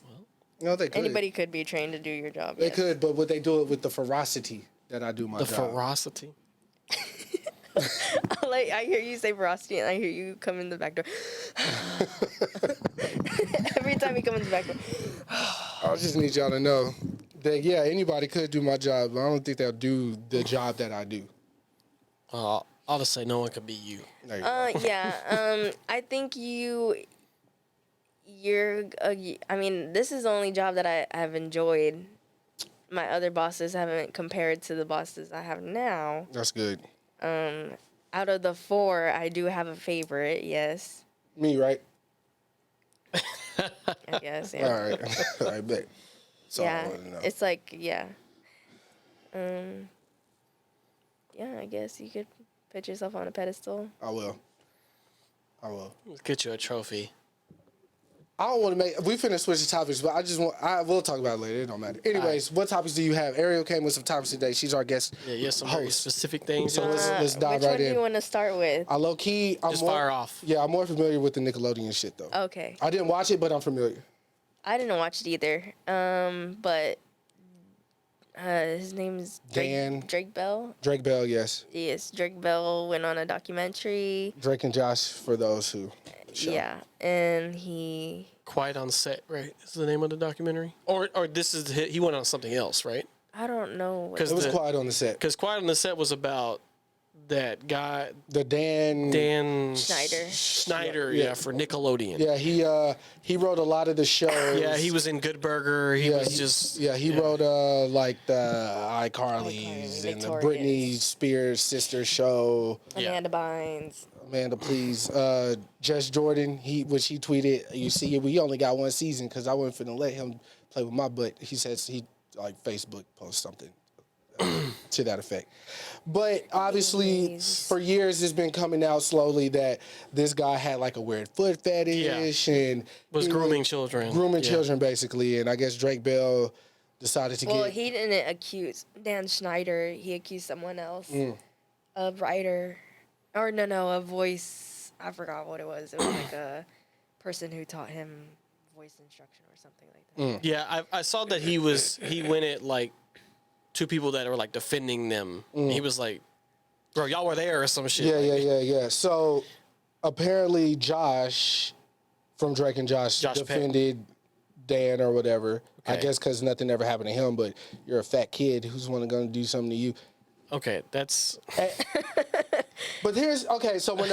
Well, no, they could. Anybody could be trained to do your job. They could, but would they do it with the ferocity that I do my job? The ferocity. Like I hear you say ferocity, and I hear you come in the back door. Every time you come in the back door. I just need y'all to know that anybody could do my job, but I don't think they'll do the job that I do. I'll just say no one could be you. Yeah. I think you're. I mean, this is the only job that I have enjoyed. My other bosses haven't compared to the bosses I have now. That's good. Out of the 4, I do have a favorite. Yes. Me, right? I guess. Yeah. All right. I bet. That's all I want to know. It's like yeah. Yeah, I guess you could Put yourself on a pedestal. I will. Let's get you a trophy. I don't want to make. We finna switch the topics, but I will talk about it later. It don't matter. Anyways, what topics do you have? Ariel came with some topics today. She's our guest. Yeah, you have some very host. specific things. So let's dive Which right one do in. you want to start with? I low key. I'm Just more, fire off. Yeah, I'm more familiar with the Nickelodeon shit though. Okay. I didn't watch it, but I'm familiar. I didn't watch it either. But his name's Drake Bell. Drake Bell, yes. Yes, Drake Bell went on a documentary. Drake and Josh, for those who. Yeah, and he. Quiet on Set, right? Is the name of the documentary? Or this is he went on something else, right? I don't know. Because It was quiet on the set. Because Quiet on the Set was about that guy The Dan Schneider. yeah, for Nickelodeon. Yeah, he wrote a lot of the shows. Yeah, he was in Good Burger. He wrote like the iCarly's and the Victorious. Britney Spears sister show. Yeah. Amanda Bynes. Amanda, please. Jess Jordan, he tweeted, you see, we only got one season because I wasn't finna let him play with my butt. He says he like Facebook post something to that effect. But obviously, for years, it's been coming out slowly that this guy had like a weird foot fetish and was grooming children. Grooming children, basically. And I guess Drake Bell decided to Well, get. he didn't accuse Dan Schneider. He accused someone else, a writer, or no, a voice. I forgot what it was. It was like a person who taught him voice instruction or something like that. Yeah, I saw that he went at like two people that were like defending them. He was like, "Bro, y'all were there or some shit." Yeah. So apparently, Josh from Drake and Josh defended Dan or whatever. I guess because nothing ever happened to him, but you're a fat kid who's going to do something to you. Okay, that's. But so when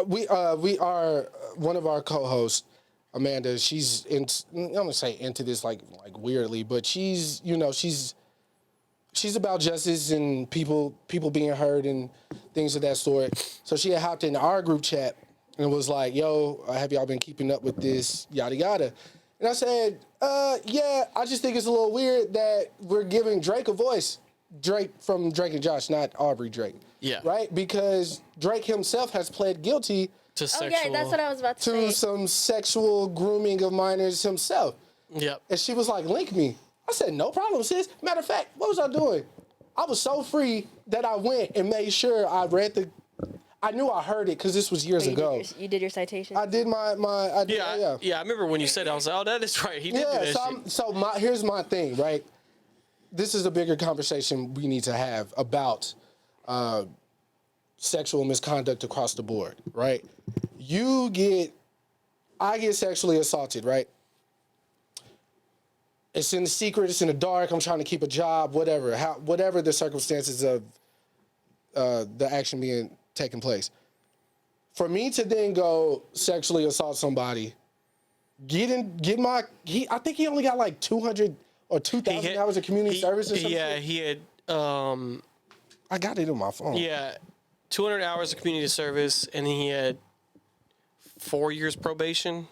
we are one of our co-hosts, Amanda, she's I'm gonna say into this like weirdly, but she's about justice and people being heard and things of that sort. So she had hopped into our group chat and was like, "Yo, have y'all been keeping up with this yada yada?" And I said, "Yeah, I just think it's a little weird that we're giving Drake a voice." Drake from Drake and Josh, not Aubrey Drake. Yeah. Right? Because Drake himself has pled guilty To Oh sexual. yeah, that's what I was about to say. some sexual grooming of minors himself. Yep. And she was like, "Link me." I said, "No problem, sis." Matter of fact, what was I doing? I was so free that I went and made sure I read I knew I heard it because this was years ago. You did your citation? I did my Yeah, I remember when you said it, I was like, "Oh, that is right. He did do that shit." Here's my thing, right? This is a bigger conversation we need to have about sexual misconduct across the board, right? I get sexually assaulted, right? It's in the secret, it's in the dark, I'm trying to keep a job, whatever the circumstances of the action taking place. For me to then go sexually assault somebody, I think he only got like 200 or 2,000 hours of community service or something. Yeah, he had. I got it on my phone. Yeah, 200 hours of community service, and he had 4 years probation.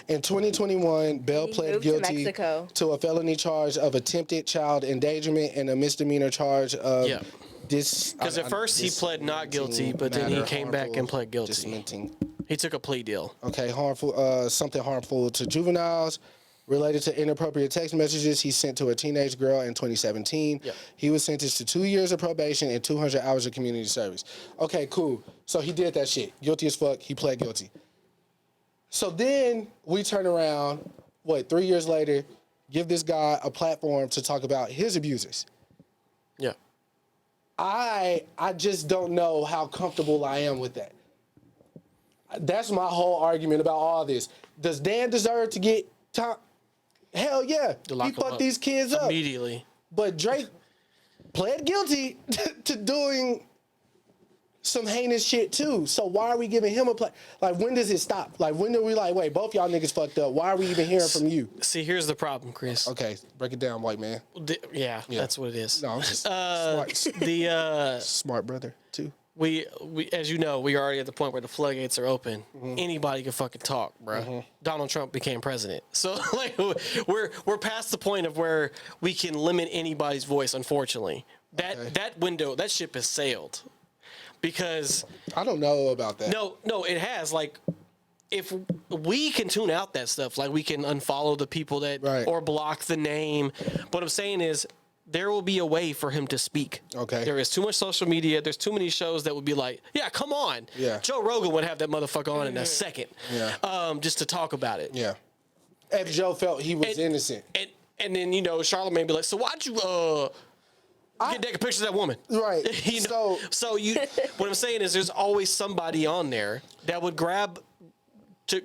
In 2021, Bell pled moved to guilty Mexico. to a felony charge of attempted child endangerment and a misdemeanor charge of Because at first he pled not guilty, but then he came back and pled guilty. He took a plea deal. Okay, something harmful to juveniles related to inappropriate text messages he sent to a teenage girl in 2017. Yep. He was sentenced to 2 years of probation and 200 hours of community service. Okay, cool. So he did that shit. Guilty as fuck. He pled guilty. So then we turn around, 3 years later, give this guy a platform to talk about his abusers. Yeah. I just don't know how comfortable I am with that. That's my whole argument about all this. Does Dan deserve to get time? Hell yeah. He fucked these kids up. Immediately. But Drake pled guilty to doing some heinous shit too. So why are we giving him a play? Like, when does it stop? Like, when are we like, wait, both y'all niggas fucked up. Why are we even hearing from you? See, here's the problem, Chris. Okay, break it down, white man. Yeah, that's what it is. No, I'm just smart. Smart brother too. We, as you know, we are already at the point where the floodgates are open. Mm-hmm. Anybody can fucking talk, bro. Mm-hmm. Donald Trump became president, so like we're past the point of where we can limit anybody's voice. Unfortunately, that window, that ship has sailed. because I don't know about that. no, it has. Like, if we can tune out that stuff, like we can unfollow the people that or block the name. What I'm saying is, there will be a way for him to speak. Okay. There is too much social media. There's too many shows that would be like, yeah, come on. Yeah. Joe Rogan would have that motherfucker on in a second. Yeah. Just to talk about it. Yeah. If Joe felt he was innocent. And then, Charlamagne be like, so why'd you get naked pictures of that woman? Right. So you what I'm saying is there's always somebody on there that would grab the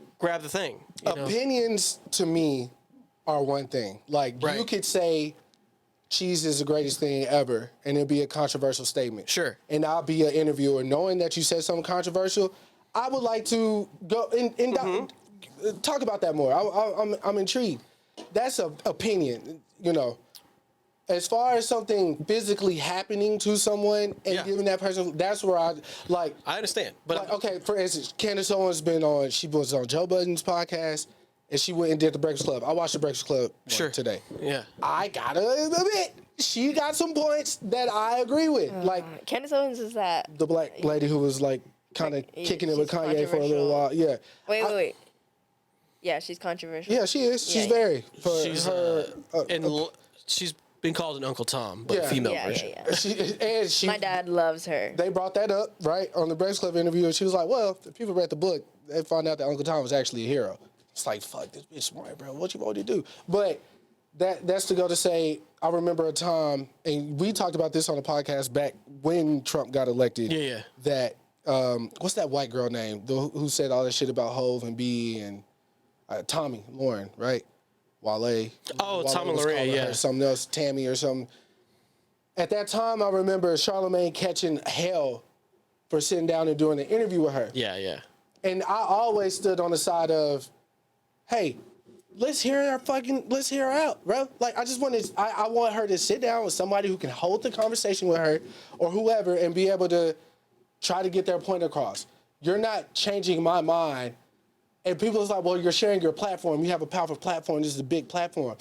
thing. Opinions to me are one thing. Like you could say cheese is the greatest thing ever, and it'll be a controversial statement. Sure. And I'll be an interviewer. Knowing that you said something controversial, I would like to go and talk about that more. I'm intrigued. That's an opinion, As far as something physically happening to someone and giving that person, that's where I understand, but okay. For instance, Candace Owens she was on Joe Budden's podcast, and she went and did the Breakfast Club. I watched the Breakfast Club today. Yeah, I gotta admit, she got some points that I agree with. Like Candace Owens is that the black lady who was like kind of kicking it with Kanye for a little while. Yeah. Wait. Yeah, she's controversial. Yeah, she is. She's very. She's she's been called an Uncle Tom, but female version. Yeah. My dad loves her. They brought that up on the Breakfast Club interview, and she was like, "Well, if people read the book, they find out that Uncle Tom was actually a hero." It's like, fuck, this bitch smart, bro. What you want to do? But that's to go to say, I remember a time, and we talked about this on the podcast back when Trump got elected. Yeah. That what's that white girl name who said all that shit about Hove and B and Tommy Lauren, right? Wale. Tommy Lauren, yeah. Something else, Tammy or something. At that time, I remember Charlamagne catching hell for sitting down and doing an interview with her. Yeah. And I always stood on the side of, hey, let's hear her out, bro. Like, I want her to sit down with somebody who can hold the conversation with her or whoever and be able to try to get their point across. You're not changing my mind. And people is like, well, you're sharing your platform. You have a powerful platform. This is a big platform.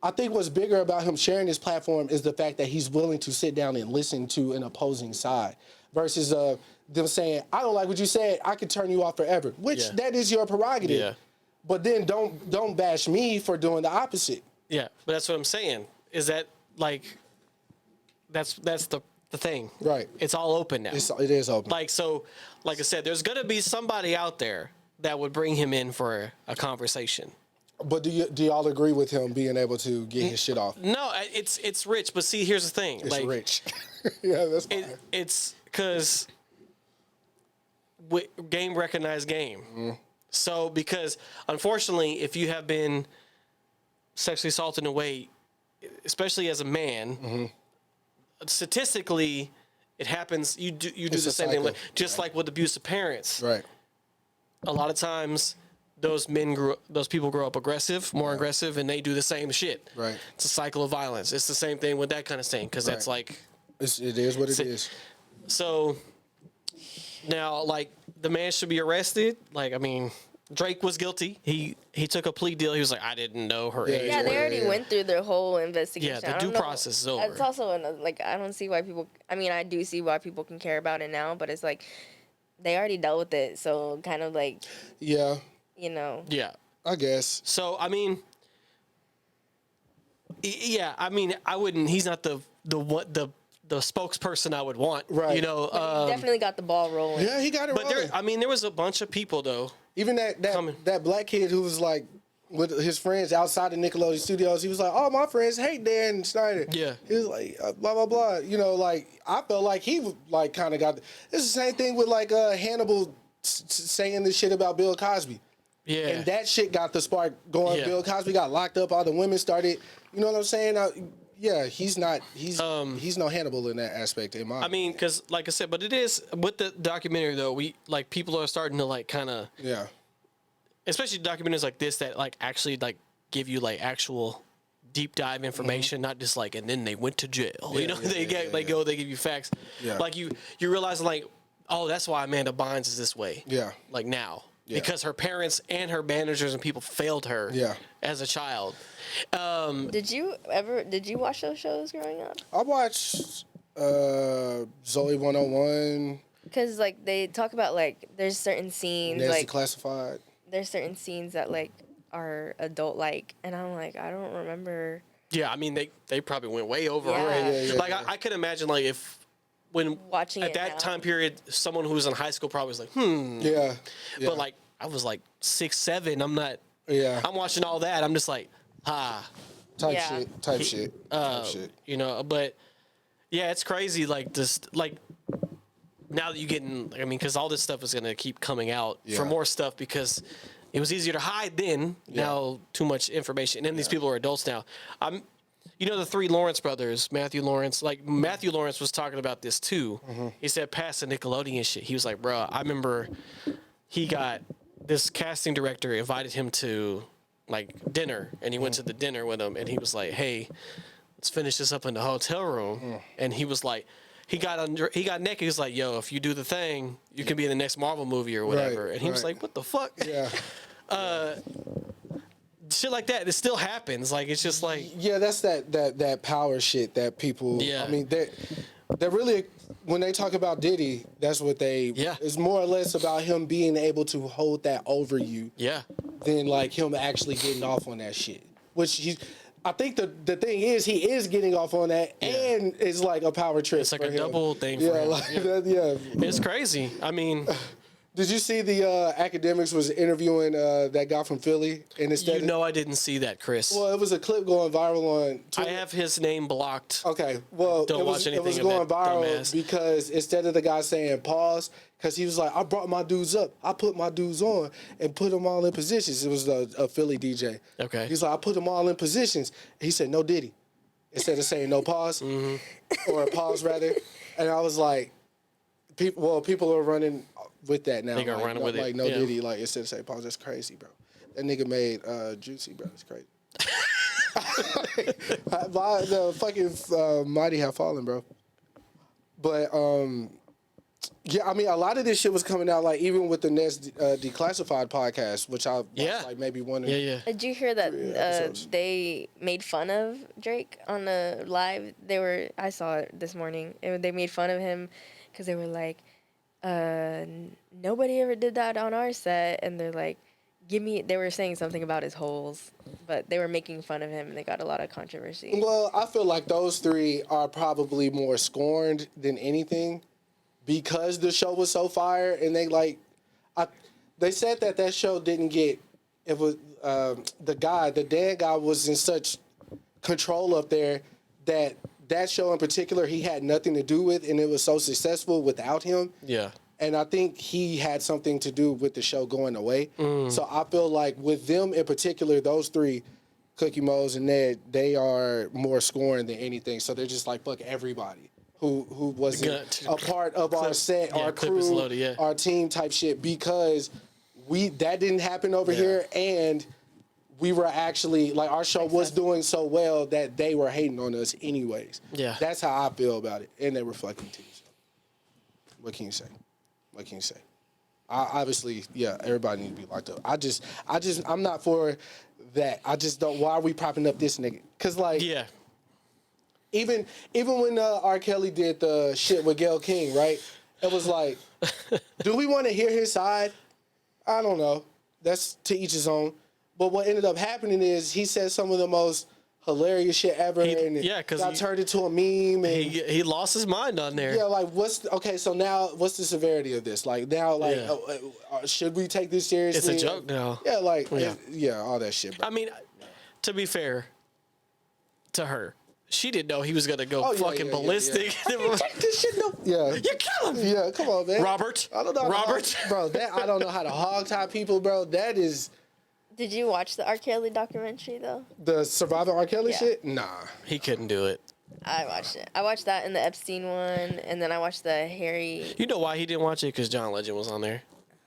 I think what's bigger about him sharing his platform is the fact that he's willing to sit down and listen to an opposing side versus them saying, I don't like what you said. I could turn you off forever, which that is your prerogative. Yeah. But then don't bash me for doing the opposite. Yeah, but that's what I'm saying. Is that like that's the thing. Right. It's all open now. It is open. Like I said, there's gonna be somebody out there that would bring him in for a conversation. But do y'all agree with him being able to get his shit off? No, it's rich. But see, here's the thing. It's rich. Yeah, that's fine. It's because game recognized game. Mm-hmm. So because unfortunately, if you have been sexually assaulted in a way, especially as a man, statistically, it happens. You do the same thing, just like with abusive parents. Right. A lot of times, those people grow up more aggressive, and they do the same shit. Right. It's a cycle of violence. It's the same thing with that kind of thing, because that's like. It is what it is. So, now, like, the man should be arrested. Like, I mean, Drake was guilty. He took a plea deal. He was like, I didn't know her age. Yeah, they already went through their whole investigation. Yeah, the due process is over. It's also, I don't see why people, I do see why people can care about it now, but it's like, they already dealt with it, so kind of like... Yeah. Yeah. I guess. So, I mean... Yeah, I wouldn't... He's not the spokesperson I would want. Right. He definitely got the ball rolling. Yeah, he got it rolling. But there was a bunch of people, though. Even that black kid who was like... with his friends outside the Nickelodeon studios, he was like, "Oh, my friends hate Dan Snyder." Yeah, he was like, "Blah blah blah." I felt like he kind of got. It's the same thing with Hannibal saying this shit about Bill Cosby. Yeah, and that shit got the spark going. Yeah. Bill Cosby got locked up. All the women started. You know what I'm saying? Yeah, he's not. He's no Hannibal in that aspect. In my. I mean, because like I said, but it is with the documentary though. People are starting to kind of. Yeah. Especially documentaries like this that actually give you actual deep dive information, not just and then they went to jail. Yeah, they give you facts. Yeah. You realize oh, that's why Amanda Bynes is this way. Yeah. Now. Yeah. Because her parents and her managers and people failed her as a child. Did you watch those shows growing up? I watched Zoe 101. Because like they talk about like there's certain scenes Nasty like Classified. there's certain scenes that like are adult like, and I'm like I don't remember. Yeah, I mean they probably went way over Yeah. already. Yeah, Like I could imagine like if when Watching at it that now. time period someone who was in high school probably was like Yeah. but like I was like 6, 7. I'm not. Yeah. I'm watching all that. I'm just like Type Yeah. shit. Type shit. you know. But yeah, it's crazy. Like this, like now that you getting, I mean, because all this stuff is gonna keep coming out Yeah. for more stuff because it was easier to hide then. Yeah. Now too much information, and then these people are adults now. You know the 3 Lawrence brothers, Matthew Lawrence. Like Matthew Lawrence was talking about this too. He said past the Nickelodeon shit. He was like, bro, I remember he got this casting director invited him to like dinner, and he went to the dinner with him, and he was like, hey, let's finish this up in the hotel room. And he was like, he got naked. He was like, yo, if you do the thing, you can be in the next Marvel movie or whatever. Right, and he was right. like, what the fuck? Yeah. Shit like that. It still happens. Like it's just like Yeah, that's that power shit that people. Yeah. I mean, they're really, when they talk about Diddy, that's what they. Yeah. It's more or less about him being able to hold that over you yeah. than like him actually getting off on that shit. I think the thing is he is getting off on that, and it's like a power trip. It's like for a him. double thing Yeah, for him. like that. Yeah. It's crazy. I mean, Did you see the academics was interviewing that guy from Philly? And you know I didn't see that, Chris. Well, it was a clip going viral on I Twitter. have his name blocked. Okay, well, Don't it was, watch it was anything going of that viral dumbass. because instead of the guy saying pause, because he was like, I brought my dudes up. I put my dudes on and put them all in positions. It was a Philly DJ. Okay. He's like, I put them all in positions. He said, no Diddy. Instead of saying no pause, or pause rather. And I was like, people are running with that now. They gonna like, run with it, like, no yeah. Diddy, like instead of saying pause, that's crazy, bro. That nigga made Juicy, bro. That's crazy. The fucking mighty have fallen, bro. But yeah, I mean, a lot of this shit was coming out, like even with the next Declassified podcast, which I watched, Yeah. like maybe one. Yeah. Did you hear that episodes. they made fun of Drake on the live? I saw it this morning. They made fun of him because they were like, nobody ever did that on our set, and they're like, they were saying something about his holes, but they were making fun of him, and they got a lot of controversy. Well, I feel like those 3 are probably more scorned than anything because the show was so fire, and they said that show didn't get. It was the Dan guy was in such control up there that show in particular he had nothing to do with, and it was so successful without him. Yeah. And I think he had something to do with the show going away. So I feel like with them in particular, those 3, Cookie Mose and Ned, they are more scorned than anything. So they're just like, fuck everybody who wasn't a part of our set, our clip is crew, loaded, yeah. our team type shit, because that didn't happen over here, and we were actually, like, our show was doing so well that they were hating on us anyways. Yeah. That's how I feel about it. And they were fucking teams. What can you say? What can you say? Obviously, yeah, everybody needs to be locked up. I'm not for that. I just don't. Why are we propping up this nigga? Cause like, Yeah. even when R. Kelly did the shit with Gayle King, right? It was like, do we want to hear his side? I don't know. That's to each his own. But what ended up happening is he said some of the most hilarious shit ever, and got turned into a meme. And He lost his mind on there. yeah, like so now what's the severity of this? Like now, like should we take this seriously? It's a joke now. Yeah, like all that shit. Bro. I mean, to be fair to her, she didn't know he was gonna go fucking ballistic. Take this shit, no. Yeah, You kill him. yeah. Come on, man. Robert. I don't know, Robert. bro. I don't know how to hog tie people, bro. That is Did you watch the R. Kelly documentary though? the surviving R. Kelly Yeah. shit. Nah. He couldn't do it. I watched it. I watched that and the Epstein one, and then I watched the Harry. You know why he didn't watch it? Because John Legend was on there.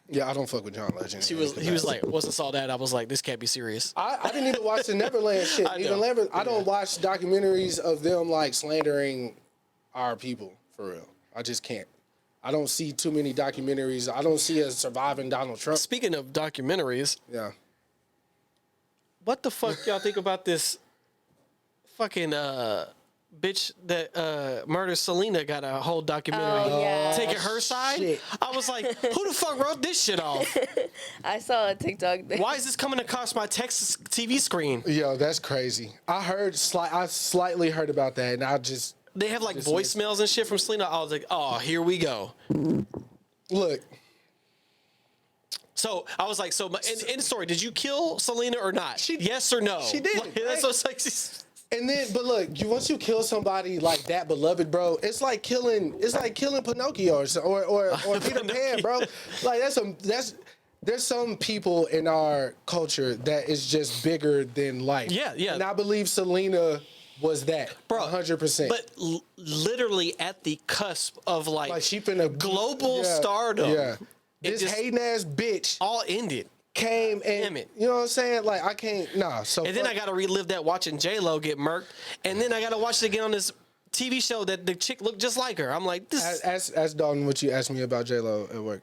Yeah, I don't fuck with John Legend. He was like, "What's this all that?" I was like, "This can't be serious." I didn't even watch the Neverland shit. I know. Even Lambert, I don't watch documentaries of them like slandering our people for real. I just can't. I don't see too many documentaries. I don't see a surviving Donald Trump. Speaking of documentaries, Yeah. what the fuck y'all think about this fucking bitch that murdered Selena got a whole documentary taking her side. Shit. I was like, who the fuck wrote this shit off? I saw a TikTok. Why is this coming across my Texas TV screen? Yo, that's crazy. I slightly heard about that, and I just They have like voicemails and shit from Selena. I was like, oh, here we go. look. So I was like, in the story, did you kill Selena or not? Yes or no? She did. Like, that's what's like. And then, but look, once you kill somebody like that beloved, bro, it's like killing Pinocchio or Peter Pan, bro. Like there's some people in our culture that is just bigger than life. Yeah. And I believe Selena was that, bro, 100%. But literally at the cusp of like she finna global stardom. Yeah. This hating ass bitch all ended. Came and Damn it. You know what I'm saying? Like I can't So and then I gotta relive that watching J-Lo get murked, and then I gotta watch it again on this TV show that the chick looked just like her. I'm like, this. Ask Dalton what you asked me about J-Lo at work.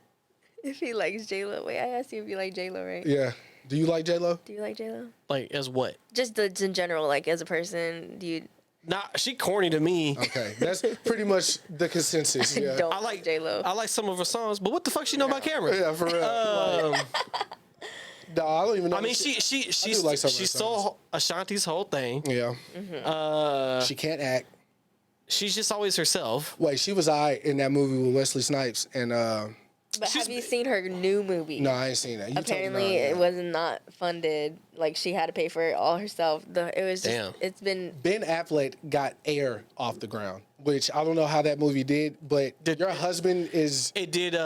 If he likes J-Lo. Wait, I asked you if you like J-Lo, right? Yeah. Do you like J-Lo? Do you like J-Lo? Like as what? Just in general, like as a person, do you? Nah, she corny to me. Okay, that's pretty much the consensus. Yeah. Don't I like J-Lo. I like some of her songs, but what the fuck she know about camera? Yeah, for real. No, I don't even know. I mean, she stole Ashanti's whole thing. Yeah. She can't act. She's just always herself. Wait, she was in that movie with Wesley Snipes and. But have you seen her new movie? No, I ain't seen that. Apparently, it was not funded. Like she had to pay for it all herself. It was just. Damn. It's been. Ben Affleck got Air off the ground, which I don't know how that movie did, but your husband is. It did.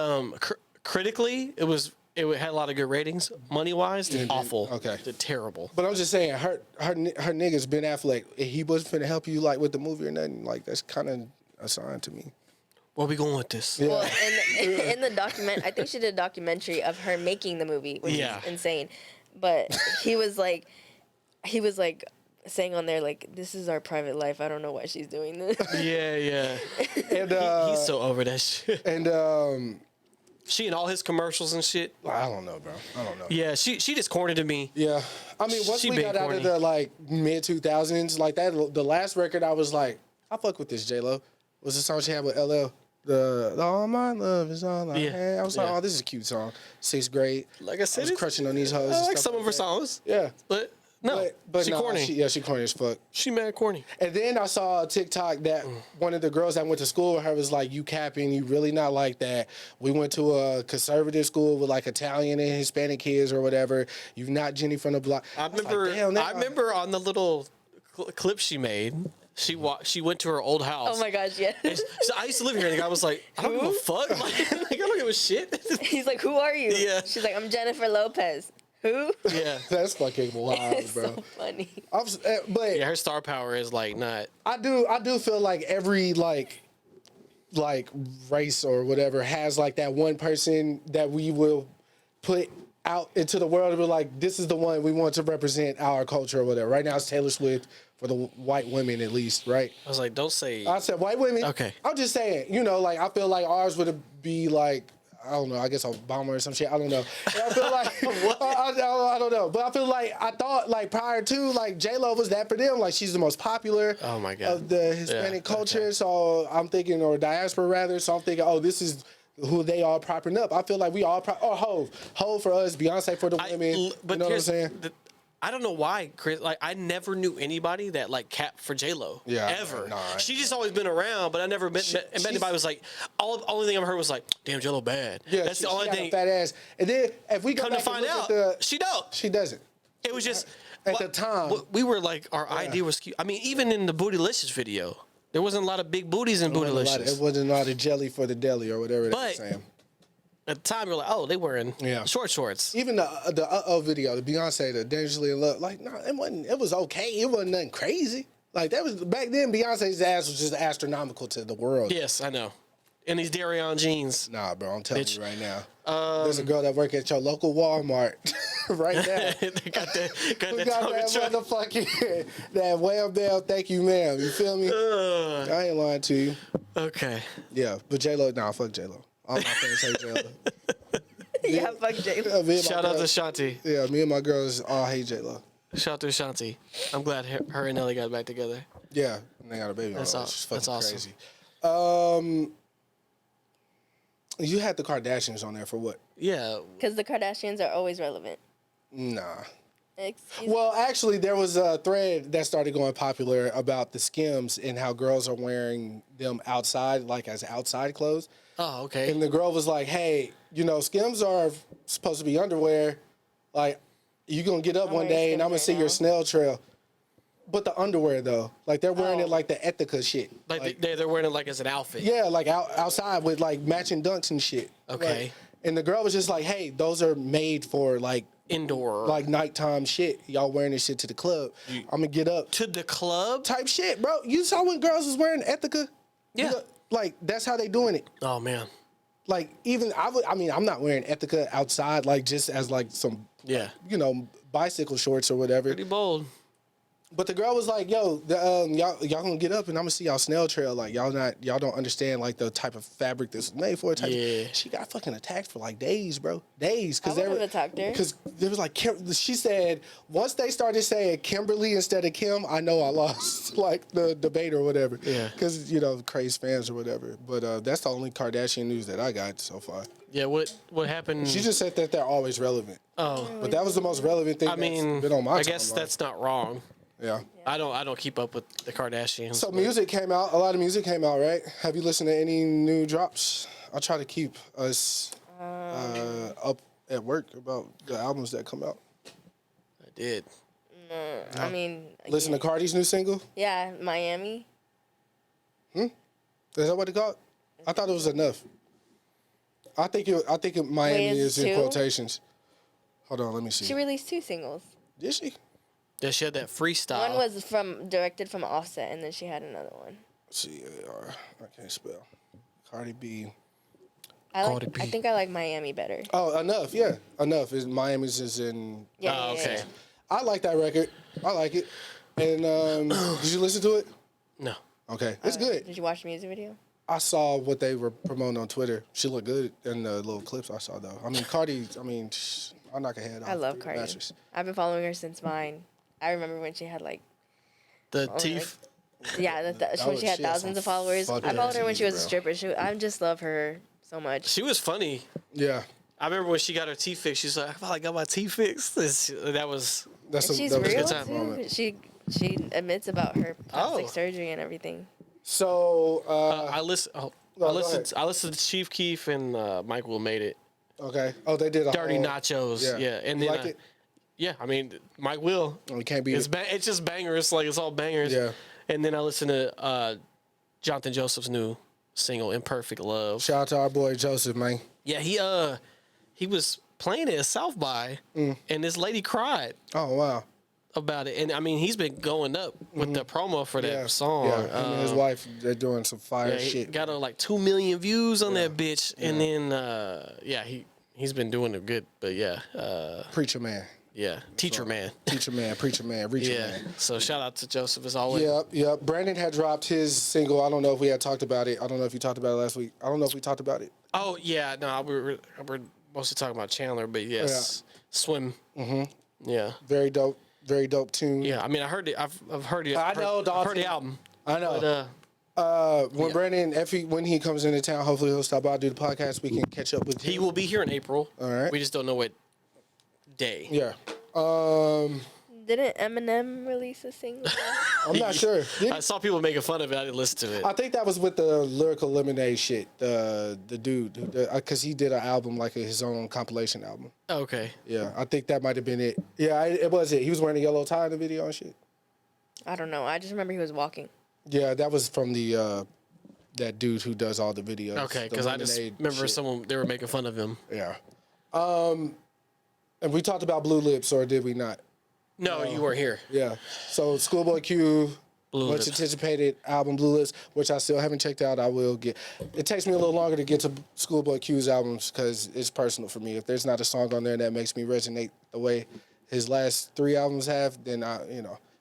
Critically, it had a lot of good ratings. Money wise, awful. Okay. Terrible. But I'm just saying, her niggas, Ben Affleck, he wasn't finna help you like with the movie or nothing. Like that's kind of a sign to me. Where we going with this? Yeah. Well, in the document, I think she did a documentary of her making the movie, which is insane. But he was like saying on there like, "This is our private life. I don't know why she's doing this." Yeah. And He's so over that shit. And she and all his commercials and shit. I don't know, bro. I don't know. Yeah, she just corny to me. Yeah, I mean, once She we been got out corny. of the like mid 2000s, like that, the last record I was like, I fuck with this J-Lo. Was the song she had with LL? The All My Love Is All I Had. I was like, oh, this is a cute song. 6th grade. Like I said, I was crushing on these hoes. I like some of her songs. Yeah, But no, but she no, corny. she corny as fuck. She mad corny. And then I saw a TikTok that one of the girls that went to school with her was like, you capping, you really not like that. We went to a conservative school with like Italian and Hispanic kids or whatever. You not Jenny from the block. I remember on the little clip she made, she went to her old house. Oh my gosh, yeah. So I used to live here, and the guy was like, I don't give a fuck. Like, I don't give a shit. He's like, "Who are you?" Yeah. She's like, "I'm Jennifer Lopez." Who? Yeah. That's fucking wild, It's bro. so funny. But Yeah, her star power is like not. I do feel like every like race or whatever has like that one person that we will put out into the world and be like, this is the one we want to represent our culture or whatever. Right now it's Taylor Swift for the white women at least, right? I was like, don't say. I said white women. Okay. I'm just saying, like I feel like ours would be like, I don't know, I guess Obama or some shit. I don't know. And I feel like I don't know. But I feel like I thought like prior to like J-Lo was that for them. Like she's the most popular Oh my God. of the Hispanic culture. So I'm thinking, or diaspora rather. So I'm thinking, oh, this is who they all propping up. I feel like we all Hov for us, Beyonce for the women. But you know what I'm saying? I don't know why, Chris. Like, I never knew anybody that like capped for J-Lo. Yeah, ever. no, She just always been around, but I never met anybody was like. Only thing I've heard was like, damn, J-Lo bad. Yeah, that's the only got thing. a fat ass. And then if we go Come to back and find look out, at she don't. she doesn't. It was just At the time. we were like, our idea was cute. I mean, even in the Bootylicious video, there wasn't a lot of big booties in Bootylicious. It wasn't a lot of jelly for the deli or whatever they were But saying. at the time, you're like, oh, they wearing short shorts. Even the video, the Beyonce, the Dangerously in Love, like, no, it wasn't. It was okay. It wasn't nothing crazy. Like that was back then. Beyonce's ass was just astronomical to the world. Yes, I know. And these Darion jeans. Nah, bro, I'm telling Bitch. you right now. There's a girl that work at your local Walmart right now. They got that We got that truck. motherfucking that well bell. Thank you, ma'am. You feel me? I ain't lying to you. Okay. Yeah, but J-Lo, nah, fuck J-Lo. All my friends hate J-Lo. Yeah, fuck J-Lo. Me and my Shout out to girls- Shanti. Yeah, me and my girls all hate J-Lo. Shout out to Shanti. I'm glad her and Nelly got back together. Yeah, And they got a baby. That's on. It's fucking awesome. crazy. You had the Kardashians on there for what? Yeah. Because the Kardashians are always relevant. Nah. Excuse Well, actually, there was a thread that started going popular about the Skims and how girls are wearing them outside, like as outside clothes. Oh, okay. And the girl was like, hey, you know, Skims are supposed to be underwear. Like, you going to get up one day and I'm going to see your snail trail. But the underwear, though, like they're wearing it like the Ethika shit. Like they're wearing it like as an outfit. Yeah, like outside with like matching dunks and shit. Okay. Like, and the girl was just like, hey, those are made for like indoor. Like nighttime shit. Y'all wearing this shit to the club. I'm going to get up. To the club? Type shit, bro. You saw when girls was wearing Ethika? Yeah. Like, that's how they doing it. Oh, man. Like, even, I'm not wearing Ethika outside, like, just as, like, some, you know, bicycle shorts or whatever. Pretty bold. But the girl was like, yo, y'all gonna get up and I'm gonna see y'all snail trail. Like, y'all don't understand, like, the type of fabric that's made for it. She got fucking attacked for, like, days, bro. Days. I would have attacked her. Because there was, like, she said, once they started saying Kimberly instead of Kim, I know I lost, like, the debate or whatever. Yeah. Because, you know, crazy fans or whatever. But that's the only Kardashian news that I got so far. Yeah, what happened? She just said that they're always relevant. Oh. But that was the most relevant thing that's been on my I guess timeline. that's not wrong. Yeah. I don't keep up with the Kardashians. So music came out. A lot of music came out, right? Have you listened to any new drops? I try to keep us up at work about the albums that come out. I did. No. I mean... Listen to Cardi's new single? Yeah, Miami. Is that what it called? I thought it was enough. I think Miami is in quotations. Hold on, let me see. She released 2 singles. Did she? Yeah, she had that freestyle. One was directed from Offset, and then she had another one. C-A-R. I can't spell. Cardi B. I think I like Miami better. Oh, Enough, yeah. Enough. Miami's is in... Yeah, okay. Yeah. I like that record. I like it. And did you listen to it? No. Okay. It's good. Did you watch the music video? I saw what they were promoting on Twitter. She looked good in the little clips I saw, though. I mean, Cardi, I'll knock her head off. I love Cardi. Mattress. I've been following her since Vine. I remember when she had like... The teeth. Yeah, when she had thousands of followers. I followed her when she was a stripper. I just love her so much. She was funny. Yeah. I remember when she got her teeth fixed. She's like, I finally got my teeth fixed. That was she's that was real a good time too. moment. She admits about her plastic surgery and everything. So I listened to Chief Keef and Mike Will Made It. Okay. Oh, they did a Dirty whole, Nachos. Yeah. And you then like it? yeah, I mean, Mike Will. Oh, you can't beat it. It's just bangers. Like, it's all bangers. Yeah. And then I listened to Jonathan Joseph's new single, Imperfect Love. Shout out to our boy Joseph, man. Yeah, he was playing it at South by, and this lady cried Oh, wow. about it. And, I mean, he's been going up with the promo for that song. Yeah, him and his wife, they're doing some fire He shit. got like 2 million views on that bitch. And then, he's been doing it good. But, Preacher man. Yeah, teacher man. Teacher man, preacher man, reacher man. So shout out to Joseph as always. Yep. Brandon had dropped his single. I don't know if we had talked about it. I don't know if you talked about it last week. I don't know if we talked about it. Oh yeah, no, we're mostly talking about Chandler, but yes, Swim. Mm-hmm. Yeah. Very dope tune. Yeah, I mean, I heard it. I've heard it. I know, I've heard the album. I know. But, when Brandon, when he comes into town, hopefully he'll stop by, do the podcast. We can catch up with him. He will be here in April. All right. We just don't know what day. Yeah. Didn't Eminem release a single? I'm not sure. I saw people making fun of it. I didn't listen to it. I think that was with the Lyrical Lemonade shit. The dude, because he did an album, like his own compilation album. Okay. Yeah, I think that might have been it. Yeah, it was it. He was wearing a yellow tie in the video and shit. I don't know. I just remember he was walking. Yeah, that was from the that dude who does all the videos. Okay, because I just remember they were making fun of him. Yeah. And we talked about Blue Lips, or did we not? No, you weren't here. Yeah. So Schoolboy Q, much anticipated album Blue Lips, which I still haven't checked out. I will get. It takes me a little longer to get to Schoolboy Q's albums because it's personal for me. If there's not a song on there that makes me resonate the way his last 3 albums have, then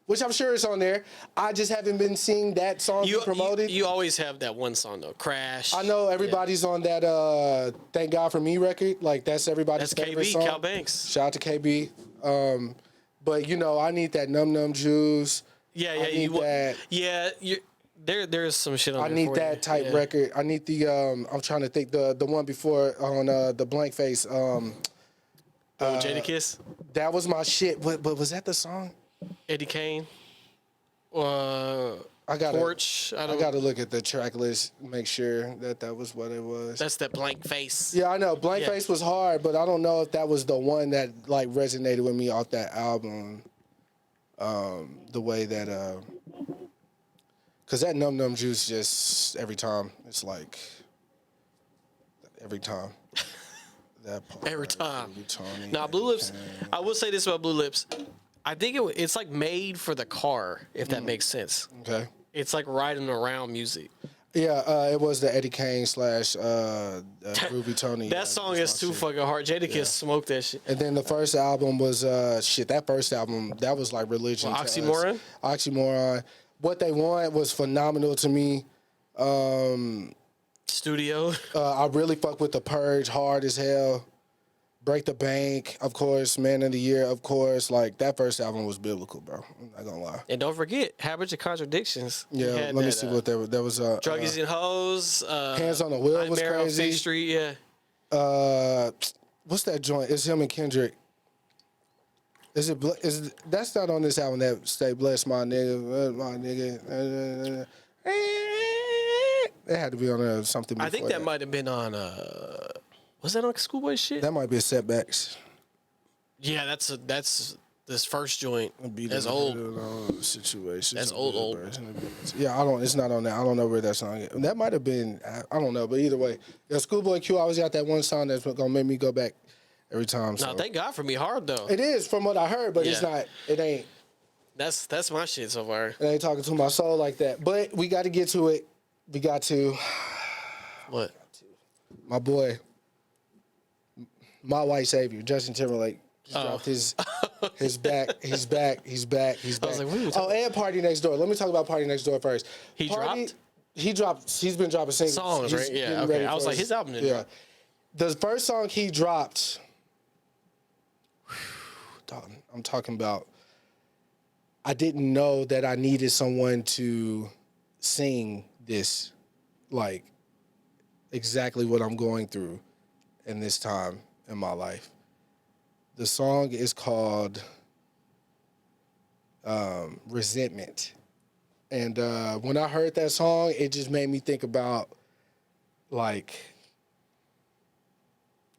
which I'm sure is on there. I just haven't been seeing that song be promoted. You always have that one song though, Crash. I know everybody's on that Thank God for Me record. Like that's everybody's favorite KB, song. Cal Banks. Shout out to KB. But I need that Num Num Juice. Yeah, I need that. Yeah, There's some shit on I there need for that you. type Yeah. record. I need the I'm trying to think the one before on the Blank Face. Jada Kiss, That was my shit. But was that the song? Eddie Kane, I gotta Torch. I gotta look at the track list, make sure that was what it was. That's that Blank Face. Yeah, I know. Blank Yeah. Face was hard, but I don't know if that was the one that like resonated with me off that album. The way that cause that Num Num Juice just every time it's like every time. That part, Every time. Tony, Now, Blue Lips. I will say this about Blue Lips. I think it's like made for the car, if that makes sense. Okay. It's like riding around music. Yeah, it was the Eddie Kane / Groovy Tony. That song is too fucking hard. Jadakiss smoked that shit. And then the first album was that first album that was like religion. Well, to Oxymoron? us. Oxymoron. What They Want was phenomenal to me. Studio. I really fuck with The Purge hard as hell. Break the Bank, of course. Man of the Year, of course. Like that first album was biblical, bro. I'm not gonna lie. And don't forget, Habits of Contradictions. Yeah, let me see what that was. That was Druggies and Hoes. Hands on the Wheel was Nightmare on crazy. State Street, yeah. What's that joint? It's him and Kendrick. Is that's not on this album? That Stay Blessed, my nigga. It had to be on something. I think that might have been on. Was that on Schoolboy shit? That might be a Setbacks. Yeah, that's this first joint. That's old. old. Situation. That's old. Yeah, It's not on that. I don't know where that song is. That might have been. I don't know, but either way, yeah, Schoolboy Q always got that one song that's gonna make me go back every time. So. No, thank God for Me Hard though. It is from what I heard, but it's Yeah. not. It ain't. That's my shit so far. It ain't talking to my soul like that. But we got to get to it. We got to. What? My boy, my white savior, Justin Timberlake, just dropped his back. He's back. He's back. He's back. was like, what are you talking and Party Next Door. Let me talk about Party Next Door first. He dropped? He dropped. He's been dropping singles. Songs, He's right? Yeah, getting okay. ready I was for like, his album didn't drop. The first song he dropped, Dalton, I'm talking about, I didn't know that I needed someone to sing this, like, exactly what I'm going through in this time in my life. The song is called Resentment. And when I heard that song, it just made me think about, like,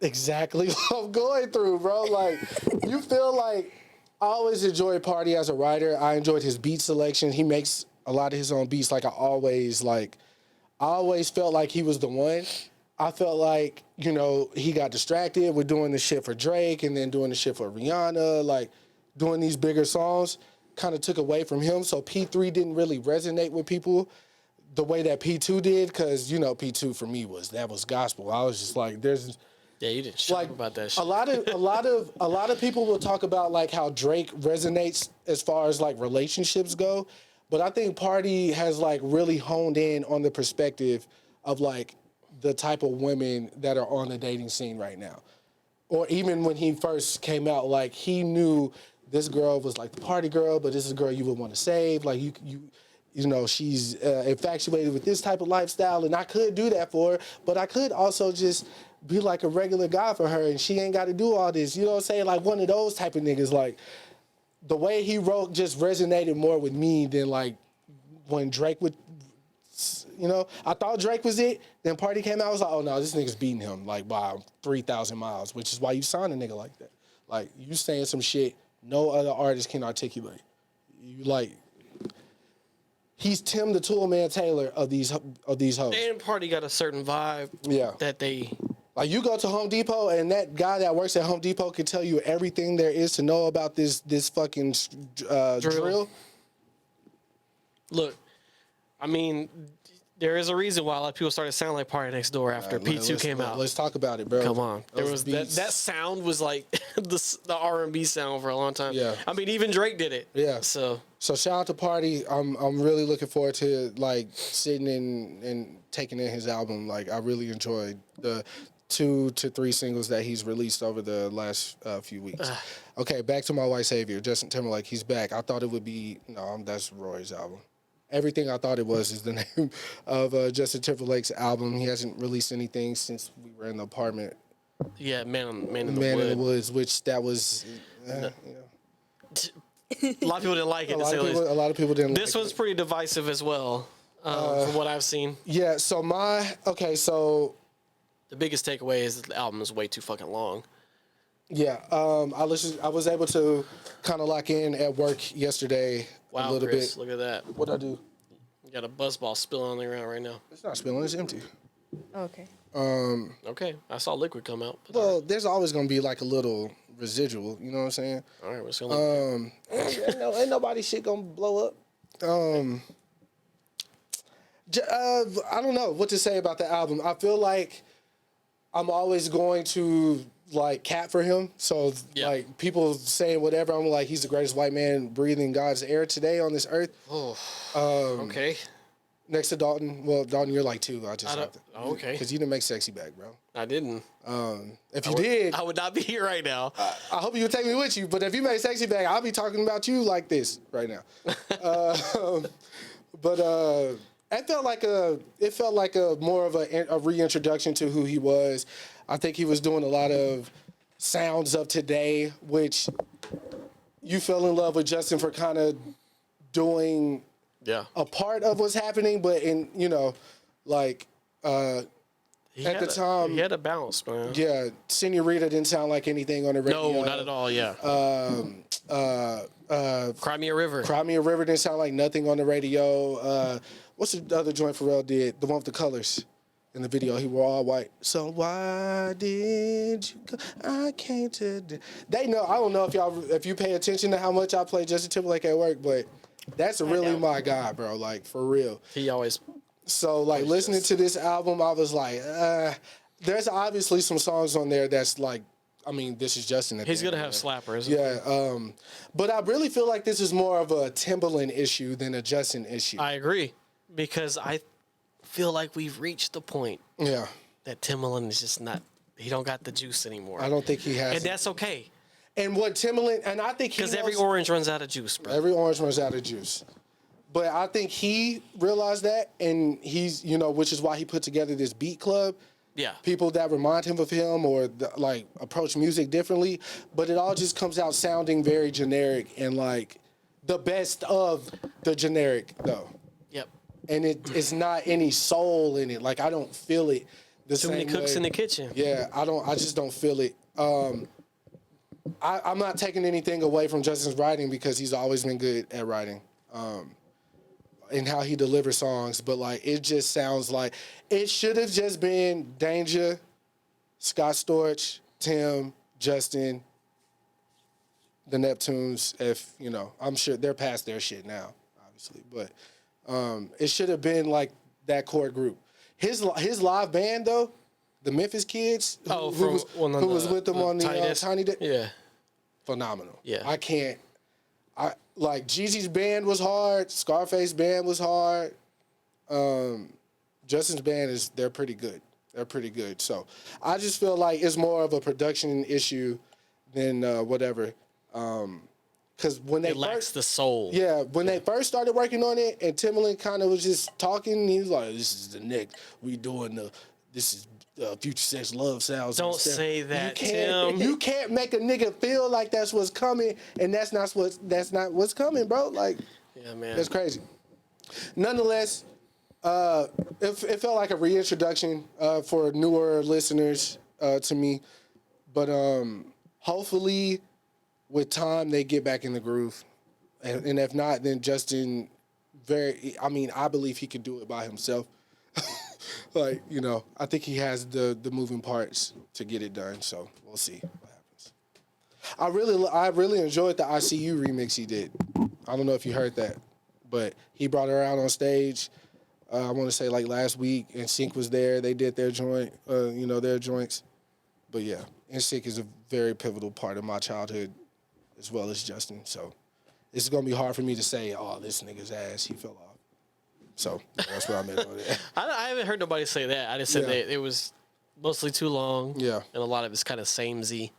exactly what I'm going through, bro. Like, you feel like I always enjoyed Party as a writer. I enjoyed his beat selection. He makes a lot of his own beats. Like, I always felt like he was the one. I felt like, he got distracted with doing the shit for Drake and then doing the shit for Rihanna, like doing these bigger songs kind of took away from him. So P3 didn't really resonate with people the way that P2 did, because, P2 for me was gospel. I was just like, Yeah, you didn't shut up about that shit. a lot of people will talk about like how Drake resonates as far as like relationships go, but I think Party has like really honed in on the perspective of like the type of women that are on the dating scene right now. Or even when he first came out, like he knew this girl was like the party girl, but this is a girl you would want to save. Like she's infatuated with this type of lifestyle, and I could do that for her, but I could also just be like a regular guy for her, and she ain't got to do all this. You know what I'm saying? Like one of those type of niggas. Like the way he wrote just resonated more with me than like when Drake would. I thought Drake was it. Then Party came out. I was like, oh no, this nigga's beating him like by 3,000 miles, which is why you sign a nigga like that. Like you saying some shit no other artist can articulate. You like. He's Tim the Toolman Taylor of these hoes. And Party got a certain vibe. Yeah. That they. Like you go to Home Depot and that guy that works at Home Depot can tell you everything there is to know about this fucking drill. Look, I mean, there is a reason why a lot of people started sounding like Party Next Door after P2 came out. Let's talk about it, bro. Come on, there Those was beats. that sound was like the R&B sound for a long time. Yeah. I mean, even Drake did it. Yeah. So shout out to Party. I'm really looking forward to like sitting in and taking in his album. Like I really enjoyed the 2 to 3 singles that he's released over the last few weeks. Okay, back to my white savior, Justin Timberlake. He's back. I thought it would be that's Roy's album. Everything I Thought It Was is the name of Justin Timberlake's album. He hasn't released anything since we were in the apartment. Yeah, Man in the Woods, which that was, you know. A lot of people didn't like it. A lot of people didn't. This like one's it. pretty divisive as well, from what I've seen. Yeah. So the biggest takeaway is that the album is way too fucking long. Yeah, I was able to kind of lock in at work yesterday a little Chris, bit. Look at that. What'd I do? You got a buzzball spilling on the ground right now. It's not spilling. It's empty. Okay. Okay, I saw liquid come out. Well, there's always gonna be like a little residual. You know what I'm saying? All right, we're just gonna. Ain't nobody shit gonna blow up. I don't know what to say about the album. I feel like I'm always going to like cat for him. So like people saying whatever, I'm like, he's the greatest white man breathing God's air today on this earth. Oh. Okay. Next to Dalton. Well, Dalton, you're like 2. Okay. Because you didn't make Sexy Back, bro. I didn't. If you did, I would not be here right now. I hope you would take me with you. But if you made Sexy Back, I'll be talking about you like this right now. It felt like a more of a reintroduction to who he was. I think he was doing a lot of sounds of today, which you fell in love with Justin for kind of doing a part of what's happening, but at the time, he had a balance, man. Yeah, Senorita didn't sound like anything on the radio. No, not at all. Yeah. Cry Me a River. Cry Me a River didn't sound like nothing on the radio. What's the other joint Pharrell did? The one with the colors in the video. He wore all white. So why did you go? I came to. They know. I don't know if you pay attention to how much I play Justin Timberlake at work, but that's really my guy, bro. Like for real. He always. So like listening to this album, I was like, there's obviously some songs on there that's like, I mean, this is Justin. He's gonna have slappers. Yeah, but I really feel like this is more of a Timberland issue than a Justin issue. I agree, because I feel like we've reached the point. Yeah. That Timberland is just not. He don't got the juice anymore. I don't think he has. And that's okay. And what Timberland, and I think because every orange runs out of juice, bro. Every orange runs out of juice. But I think he realized that, and he's, which is why he put together this beat club. Yeah. People that remind him of him or like approach music differently, but it all just comes out sounding very generic and like the best of the generic though. Yep. And it's not any soul in it. Like I don't feel it the same way. Too many cooks in the kitchen. Yeah, I just don't feel it. I'm not taking anything away from Justin's writing because he's always been good at writing. And how he delivers songs, but like it just sounds like it should have just been Danger, Scott Storch, Tim, Justin, the Neptunes. If I'm sure they're past their shit now, obviously, but it should have been like that core group. His live band though, the Memphis Kids, who was with them on the Tiny Desk. Yeah, phenomenal. Yeah, Like Jeezy's band was hard, Scarface band was hard. Justin's band they're pretty good. They're pretty good. So I just feel like it's more of a production issue than whatever. Because when they lacks the soul. Yeah, when they first started working on it, and Timbaland kind of was just talking, he was like, "This is the next. We doing this is." Future Sex Love Sounds. Don't say that, Tim. You can't make a nigga feel like that's what's coming, and that's not what's coming, bro. Like, yeah, man, that's crazy. Nonetheless, it felt like a reintroduction for newer listeners to me, but hopefully, with time, they get back in the groove, and if not, then Justin, I believe he can do it by himself. Like, I think he has the moving parts to get it done, so we'll see what happens. I really enjoyed the ICU remix he did. I don't know if you heard that, but he brought her out on stage, I want to say like last week, and NSYNC was there. They did their joint, their joints. But yeah, NSYNC is a very pivotal part of my childhood as well as Justin, so it's going to be hard for me to say, oh, this nigga's ass, he fell off. So that's what I meant on it. I haven't heard nobody say that. I just said that it was mostly too long. Yeah. And a lot of it's kind of samey.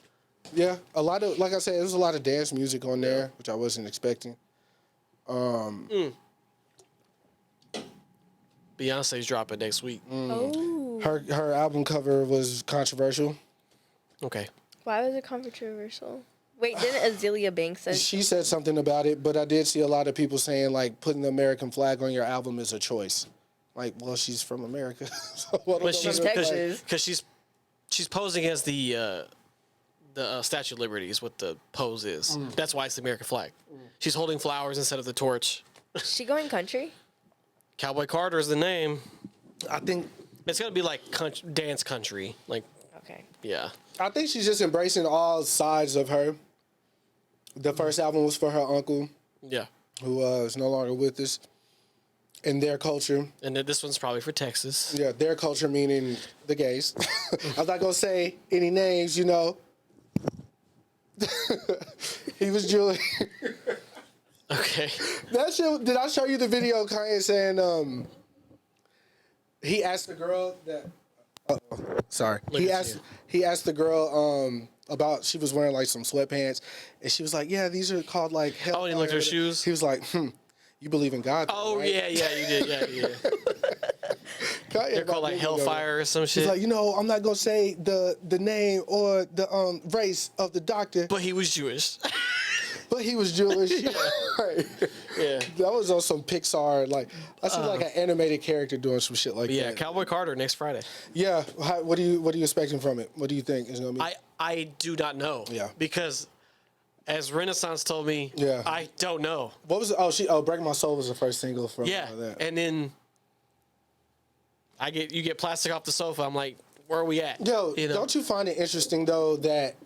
Yeah. A lot of, like I said, there was a lot of dance music on there, which I wasn't expecting. Beyonce's dropping next week. Oh. Her album cover was controversial. Okay. Why was it controversial? Wait, didn't Azealia Banks say? She said something about it, but I did see a lot of people saying like putting the American flag on your album is a choice. Like, well, she's from America, so what But she's From Texas. because she's posing as the Statue of Liberty is what the pose is. That's why it's the American flag. She's holding flowers instead of the torch. She going country? Cowboy Carter is the name. I think It's gonna be like dance country. Like, Okay. yeah. I think she's just embracing all sides of her. The first album was for her uncle, Yeah. who is no longer with us, and their culture. And then this one's probably for Texas. Yeah, their culture meaning the gays. I'm not gonna say any names, you know. He was Jewish. Okay. That shit. Did I show you the video? Kanye saying, he asked the girl that. Sorry. He asked the girl about, she was wearing like some sweatpants, and she was like, "Yeah, these are called like hell." Oh, and he looked at her shoes. He was like, "You believe in God?" Oh, right? yeah, you did. Yeah. Kanye They're called like Hellfire or some shit. He's like, you know, I'm not gonna say the name or the race of the doctor, But he was Jewish. but he was Jewish. Right. Yeah. That was on some Pixar, like I see like an animated character doing some shit like Yeah, that. Cowboy Carter next Friday. Yeah. What are you expecting from it? What do you think is gonna be? I do not know. Yeah. Because as Renaissance told me, Yeah. I don't know. What was Breaking My Soul was the first single from Yeah. that. And then you get Plastic Off the Sofa. I'm like, where are we at? Yo, You know? don't you find it interesting though that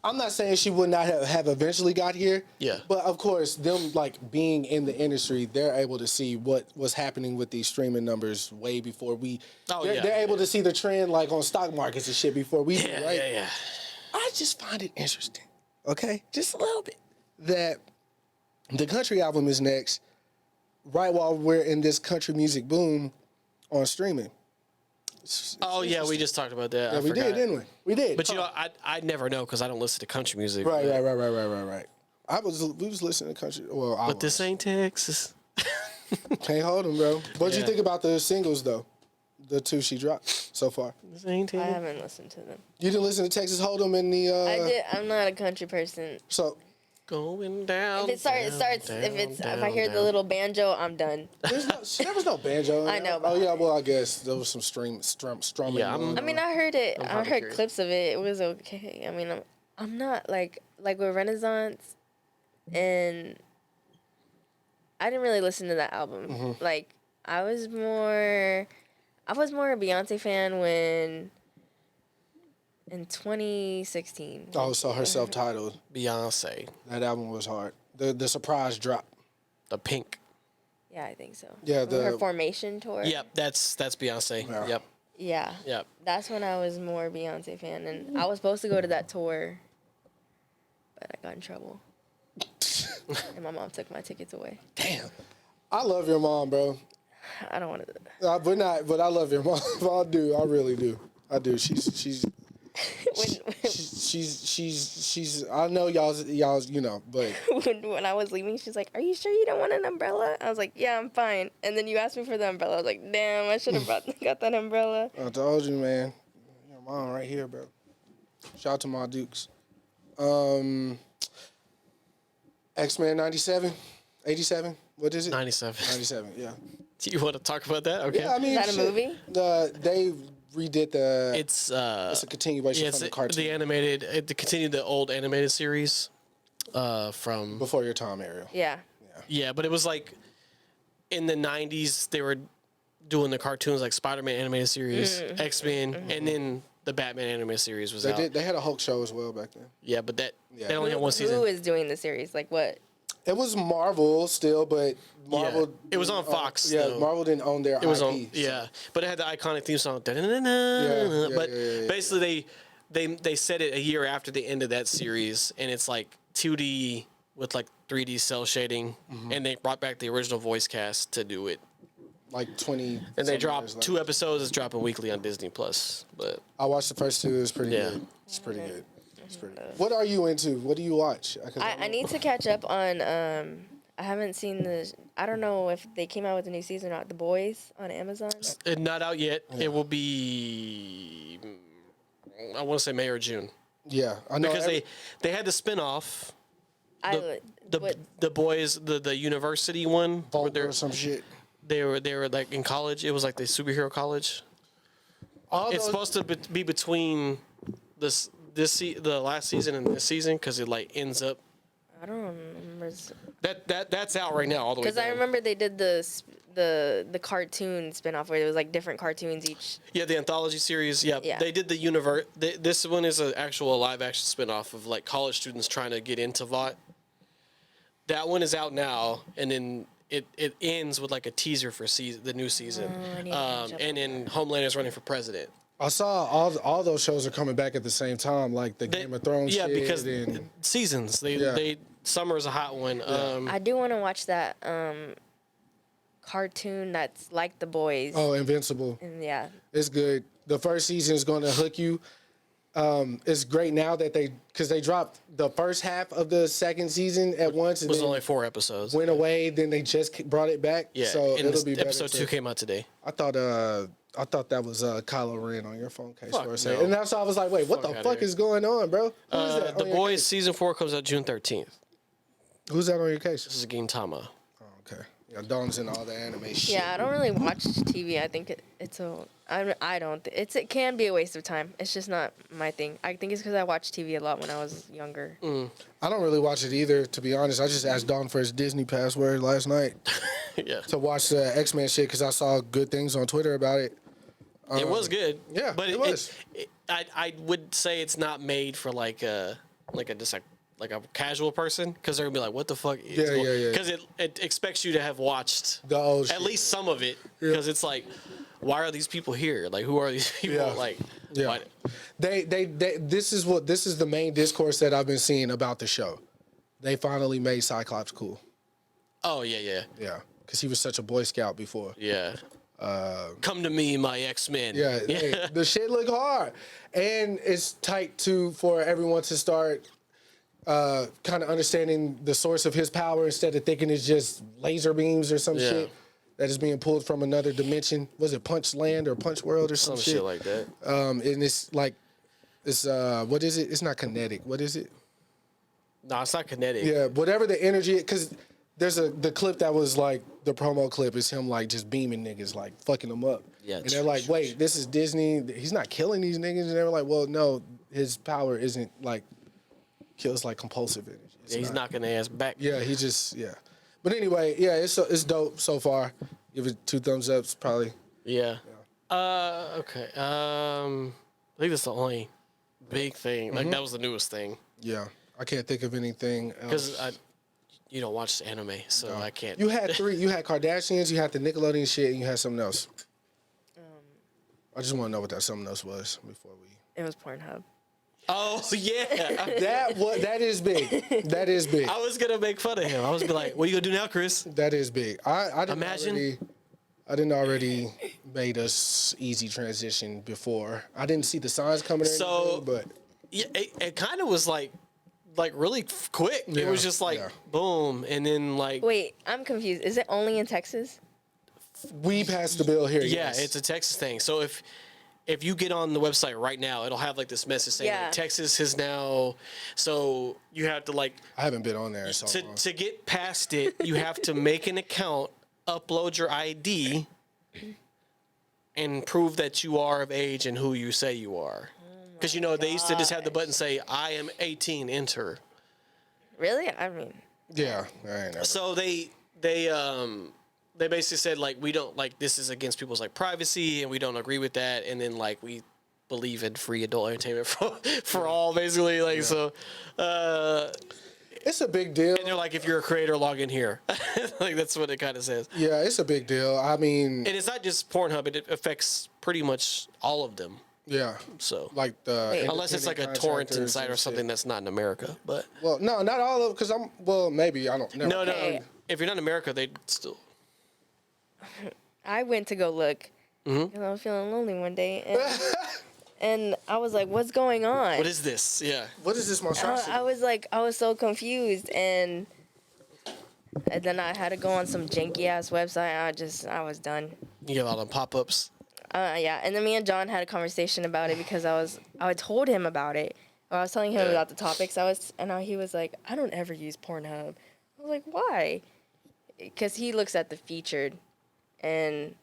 I'm not saying she would not have eventually got here. Yeah. But of course, them like being in the industry, they're able to see what was happening with these streaming numbers way before we. Oh, they're, yeah. They're able to see the trend like on stock markets and shit before we do, Yeah, right? yeah. I just find it interesting. Okay, just a little bit that the country album is next, right while we're in this country music boom on streaming. Oh, yeah, we just talked about that. Yeah, I we forgot. did, didn't we? We did. But, you know, I never know because I don't listen to country music. Right. but- We was listening to country. Well, But this ain't Texas. can't hold them, bro. What did you Yeah. think about the singles though? The two she dropped so far. This ain't I Texas. haven't listened to them. You didn't listen to Texas Hold'em and the. I did. I'm not a country person. So Going down. If it starts, down, if I down, hear the down. little banjo, I'm done. there was no banjo. I know, Oh but- yeah, well I guess there was some strumming. Yeah, going I on. mean, I heard it. I'm I probably heard curious. clips of it. It was okay. I mean, I'm not like with Renaissance, and I didn't really listen to that album. Mm-hmm. Like I was more a Beyonce fan when in 2016. Oh, so her self-titled. Beyonce. That album was hard. The surprise drop. The Pink. Yeah, I think so. Yeah, her Formation tour. Yep, that's Beyonce. Yeah. Yep. Yeah. Yep. That's when I was more Beyonce fan, and I was supposed to go to that tour, but I got in trouble, and my mom took my tickets away. Damn. I love your mom, bro. I don't want to. But I love your mom. I do. I really do. I do. She's. She's. I know y'all's. You know, but when I was leaving, she's like, "Are you sure you don't want an umbrella?" I was like, "Yeah, I'm fine." And then you asked me for the umbrella. I was like, "Damn, I should have got that umbrella." I told you, man. Your mom right here, bro. Shout out to my Dukes. X-Men 97, 87. What is it? 97. 97. Yeah. Do you want to talk about that? Okay. Yeah, I mean, Is that a movie? They redid the. It's It's a continuation yeah, from it's the cartoon. the animated. It continued the old animated series. From Before your time, Ariel. Yeah. yeah, but it was like in the 90s they were doing the cartoons like Spider-Man animated series, X-Men, and then the Batman animated series was out. They had a Hulk show as well back then. Yeah, but they only Who had one season. is doing the series? Like what? It was Marvel still, but Marvel. Yeah. It was on Fox, Yeah, though. Marvel didn't own their It was IP. on, yeah, but it had the iconic theme song. But yeah. basically, they set it a year after the end of that series, and it's like 2D with like 3D cell shading, and they brought back the original voice cast to do it. Like 20. And they some dropped years 2 later. episodes. It's dropping weekly on Disney Plus. But I watched the first 2. It was pretty Yeah. good. It's pretty good. It's pretty good. What are you into? What do you watch? I need to catch up on I haven't seen the. I don't know if they came out with a new season or not. The Boys on Amazon. It's not out yet. Yeah. It will be. I want to say May or June. Yeah, I know because they had the spinoff. The Boys, the university one, or some shit. They were like in college. It was like the superhero college. It's supposed to be between the last season and this season because it like ends up. I don't remember. That's out right now all the way. Because I remember they did the cartoon spinoff where it was like different cartoons each. Yeah, the anthology series. Yeah. They did the universe. This one is an actual live action spinoff of like college students trying to get into VOT. That one is out now, and then it ends with like a teaser for the new season. And then Homelander's running for president. I saw all those shows are coming back at the same time, like the Game of Thrones. Yeah, because seasons. They summer's a hot one. Yeah. I do want to watch that cartoon that's like The Boys. Oh, Invincible. And yeah, it's good. The first season is going to hook you. It's great now that because they dropped the first half of the second season at once. It was only 4 episodes. Went away, then they just brought it back. Yeah, so it'll be better. Episode 2 came out today. I thought that was Kylo Ren on your phone case for a second. And that's why I was like, wait, what the fuck is going on, bro? Who is that The Boys season 4 comes out June 13th. Who's that on your case? This is Gintama. Oh, okay. Yeah, Dawn's in all the anime shit. Yeah, I don't really watch TV. I think it's a. I don't. It can be a waste of time. It's just not my thing. I think it's because I watched TV a lot when I was younger. I don't really watch it either, to be honest. I just asked Dawn for his Disney password last night. Yeah. To watch the X-Men shit because I saw good things on Twitter about it. It was good. Yeah, but it was. I would say it's not made for like a casual person because they're gonna be like, "What the fuck?" Yeah. Because it expects you to have watched the old at least some of it because it's like, why are these people here? Like, who are these people? Yeah. Like, yeah. Why? This is the main discourse that I've been seeing about the show. They finally made Cyclops cool. Oh yeah. Yeah, because he was such a Boy Scout before. Yeah. Come to me, my X-Men. Yeah, hey, the shit look hard, and it's tight too for everyone to start kind of understanding the source of his power instead of thinking it's just laser beams or some shit that is being pulled from another dimension. Was it Punch Land or Punch World or some shit like that? And it's like it's what is it? It's not kinetic. What is it? No, it's not kinetic. Yeah, whatever the energy, because there's the clip that was like the promo clip is him like just beaming niggas, like fucking them up. Yeah. And they're like, wait, this is Disney. He's not killing these niggas. And they were like, well, no, his power isn't like kills like compulsive energy. Yeah, he's knocking their ass back. Yeah, he just But anyway, yeah, it's dope so far. Give it 2 thumbs up, probably. Yeah. Okay. I think that's the only big thing. Like that was the newest thing. Yeah, I can't think of anything else. Because you don't watch anime, so I can't. You had 3. You had Kardashians, you had the Nickelodeon shit, and you had something else. I just want to know what that something else was before we. It was Pornhub. Oh yeah, that is big. That is big. I was gonna make fun of him. I was gonna be like, "What are you gonna do now, Chris?" That is big. I didn't already made a easy transition before. I didn't see the signs coming. But yeah, it kind of was like really quick. Yeah, it was just like boom, and then like. Wait, I'm confused. Is it only in Texas? We passed the bill here. Yeah, yes. it's a Texas thing. So if you get on the website right now, it'll have like this message saying like, Texas is now. So you have to like. I haven't been on there so long. To get past it, you have to make an account, upload your ID, and prove that you are of age and who you say you are. Because they used to just have the button say I am 18, enter. Really? I mean. Yeah. I ain't never. So they basically said like we don't like this is against people's like privacy and we don't agree with that, and then like we believe in free adult entertainment for all basically like so. It's a big deal. And they're like, if you're a creator, log in here. Like that's what it kind of says. Yeah, it's a big deal. I mean, and it's not just Pornhub; it affects pretty much all of them. Yeah. So like the unless it's like a torrenting site or something that's not in America, but no, not all of because maybe I don't know. No. If you're not in America, they still. I went to go look because I was feeling lonely one day, and I was like, "What's going on? What is this? Yeah. What is this monstrosity?" I was so confused, and And then I had to go on some janky ass website. I was done. You get a lot of pop-ups. Yeah. And then me and John had a conversation about it because I told him about it. Or I was telling him about the topics. He was like, I don't ever use Pornhub. I was like, why? Because he looks at the featured, and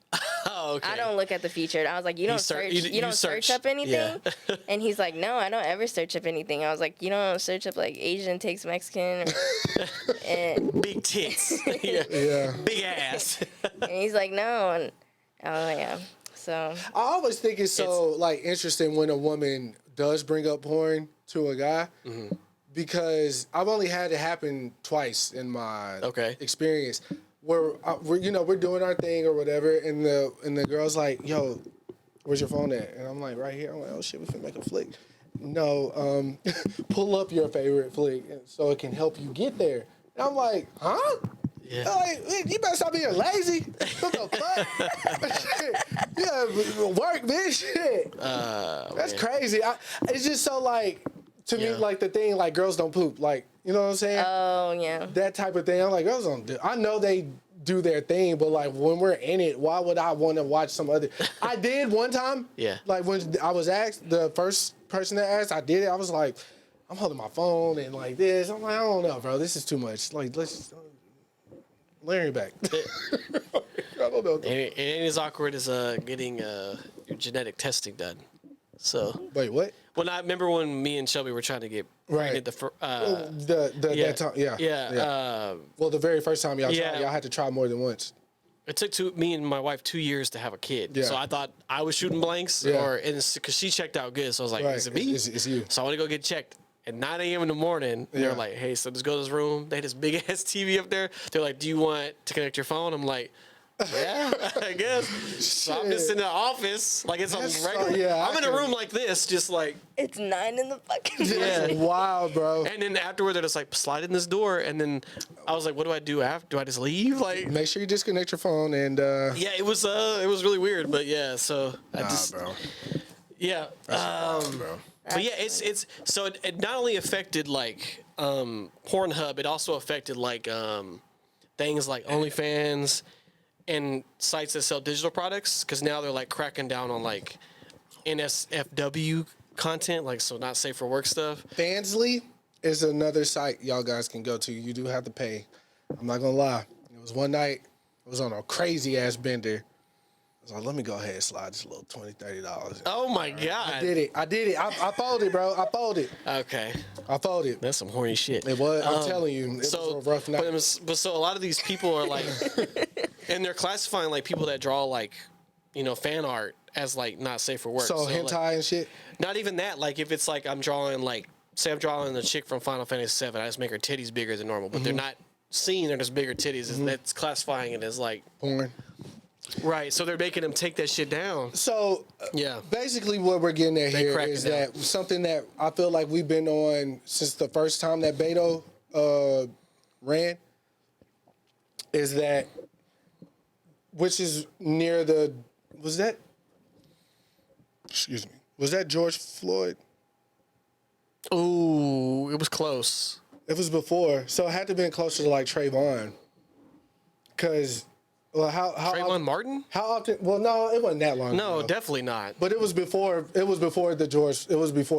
Oh, okay. I don't look at the featured. I was like, you don't search up anything? Yeah. And he's like, no, I don't ever search up anything. I was like, you don't search up like Asian takes Mexican? And big tits. Yeah. Big ass. and he's like, no. And I was like, yeah. So I always think it's like interesting when a woman does bring up porn to a guy, because I've only had it happen twice in my experience. Where we're doing our thing or whatever, and the girl's like, "Yo, where's your phone at?" And I'm like, "Right here." I'm like, "Oh shit, we finna make a flick." No, pull up your favorite flick so it can help you get there. And I'm like, huh? Yeah. Like, you better stop being lazy. What the fuck? Yeah, work, bitch. Shit. That's crazy. It's just so like, to me, like the thing, like girls don't poop. Like, you know what I'm saying? Oh, yeah. That type of thing. I'm like, girls don't do. I know they do their thing, but like when we're in it, why would I want to watch some other? I did one time. Yeah. Like when I was asked, the first person that asked, I did it. I was like, I'm holding my phone and like this. I'm like, I don't know, bro. This is too much. Like, let's Larry back. I don't know. It ain't as awkward as getting your genetic testing done. So. Wait, what? Well, I remember when me and Shelby were trying to get pregnant. That time, yeah. Well, the very first time y'all tried, y'all had to try more than once. It took me and my wife 2 years to have a kid. Yeah. So I thought I was shooting blanks, because she checked out good. So I was like, is it me? It's you. So I want to go get checked. At 9 a.m. in the morning, they're like, hey, so just go to this room. They had this big ass TV up there. They're like, do you want to connect your phone? I'm like, yeah, I guess. So I'm just in the office, like it's a regular. I'm in a room like this, just like. It's 9 in the fucking morning. Yeah, wow, bro. And then afterward, they're just like, slide in this door. And then I was like, what do I do after? Do I just leave? Like, make sure you disconnect your phone and. Yeah, it was really weird, but yeah, so I just. Bro. Yeah. Wild, bro. But yeah, it's so it not only affected like Pornhub, it also affected like things like OnlyFans and sites that sell digital products, because now they're like cracking down on like NSFW content, like so not safe for work stuff. Fansly is another site y'all guys can go to. You do have to pay. I'm not gonna lie. It was one night. I was on a crazy ass bender. I was like, let me go ahead and slide this little $20, $30. Oh my God. I did it. I folded, bro. I folded. Okay. I folded. That's some horny shit. It was. I'm telling you. It was a rough night. But so a lot of these people are like, and they're classifying like people that draw like, fan art as like not safe for work. So hentai like, and shit? Not even that. Like if it's like I'm drawing the chick from Final Fantasy VII, I just make her titties bigger than normal, but they're not seeing they're just bigger titties. That's classifying it as like porn. Right, so they're making them take that shit down. So, basically what we're getting at here is that something that I feel like we've been on since the first time that Beto ran is that, which is near was that George Floyd? Ooh, it was close. It was before, so it had to have been closer to like Trayvon. Because... Well, how Trayvon Martin? How often? Well, no, it wasn't that long. No, ago. definitely not. But it was before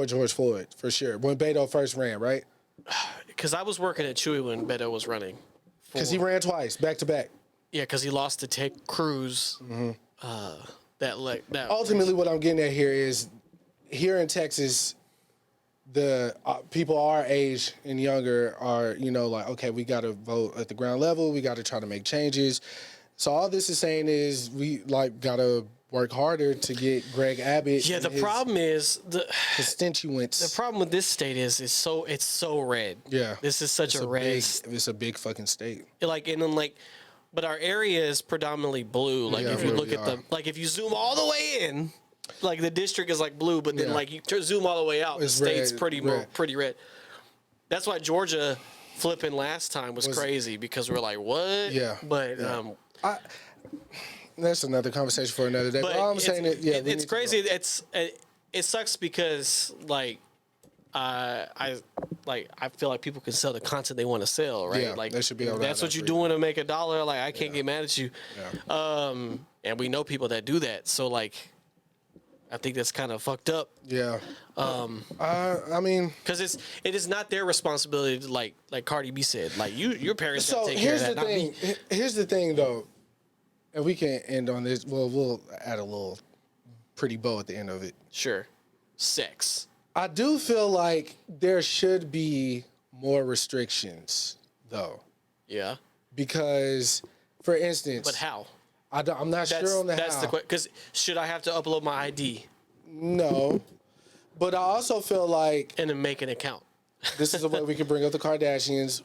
George Floyd for sure. When Beto first ran, right? Because I was working at Chewy when Beto was running. Because he ran twice, back to back. Yeah, because he lost to Ted Cruz. Ultimately, what I'm getting at here is, here in Texas, the people our age and younger are, like, okay, we got to vote at the ground level. We got to try to make changes. So all this is saying is we got to work harder to get Greg Abbott. Yeah, the problem is the constituents. The problem with this state is it's so red. Yeah, this is such a red. It's a big fucking state. But our area is predominantly blue. Like if you look at if you zoom all the way in, like the district is like blue, but then you zoom all the way out, the state's pretty red. That's why Georgia flipping last time was crazy, because we're like, what? Yeah, but that's another conversation for another day. But all I'm saying is, it's crazy. It sucks because like I feel like people can sell the content they want to sell, right? Yeah, like they should be able to that's have what that you're freedom. doing to make $1. Like I can't get mad at you. Yeah. And we know people that do that. So like, I think that's kind of fucked up. Yeah. I mean, Because it is not their responsibility to like Cardi B said. Like your parents so gotta take care of here's that, the not thing. me. Here's the thing, though, and we can end on this. Well, we'll add a little pretty bow at the end of it. Sure. Sex. I do feel like there should be more restrictions, though, Yeah. because, for instance, But how? I'm not sure on the That's how. the question. Because should I have to upload my ID No, but I also feel like and then make an account? this is a way we can bring up the Kardashians.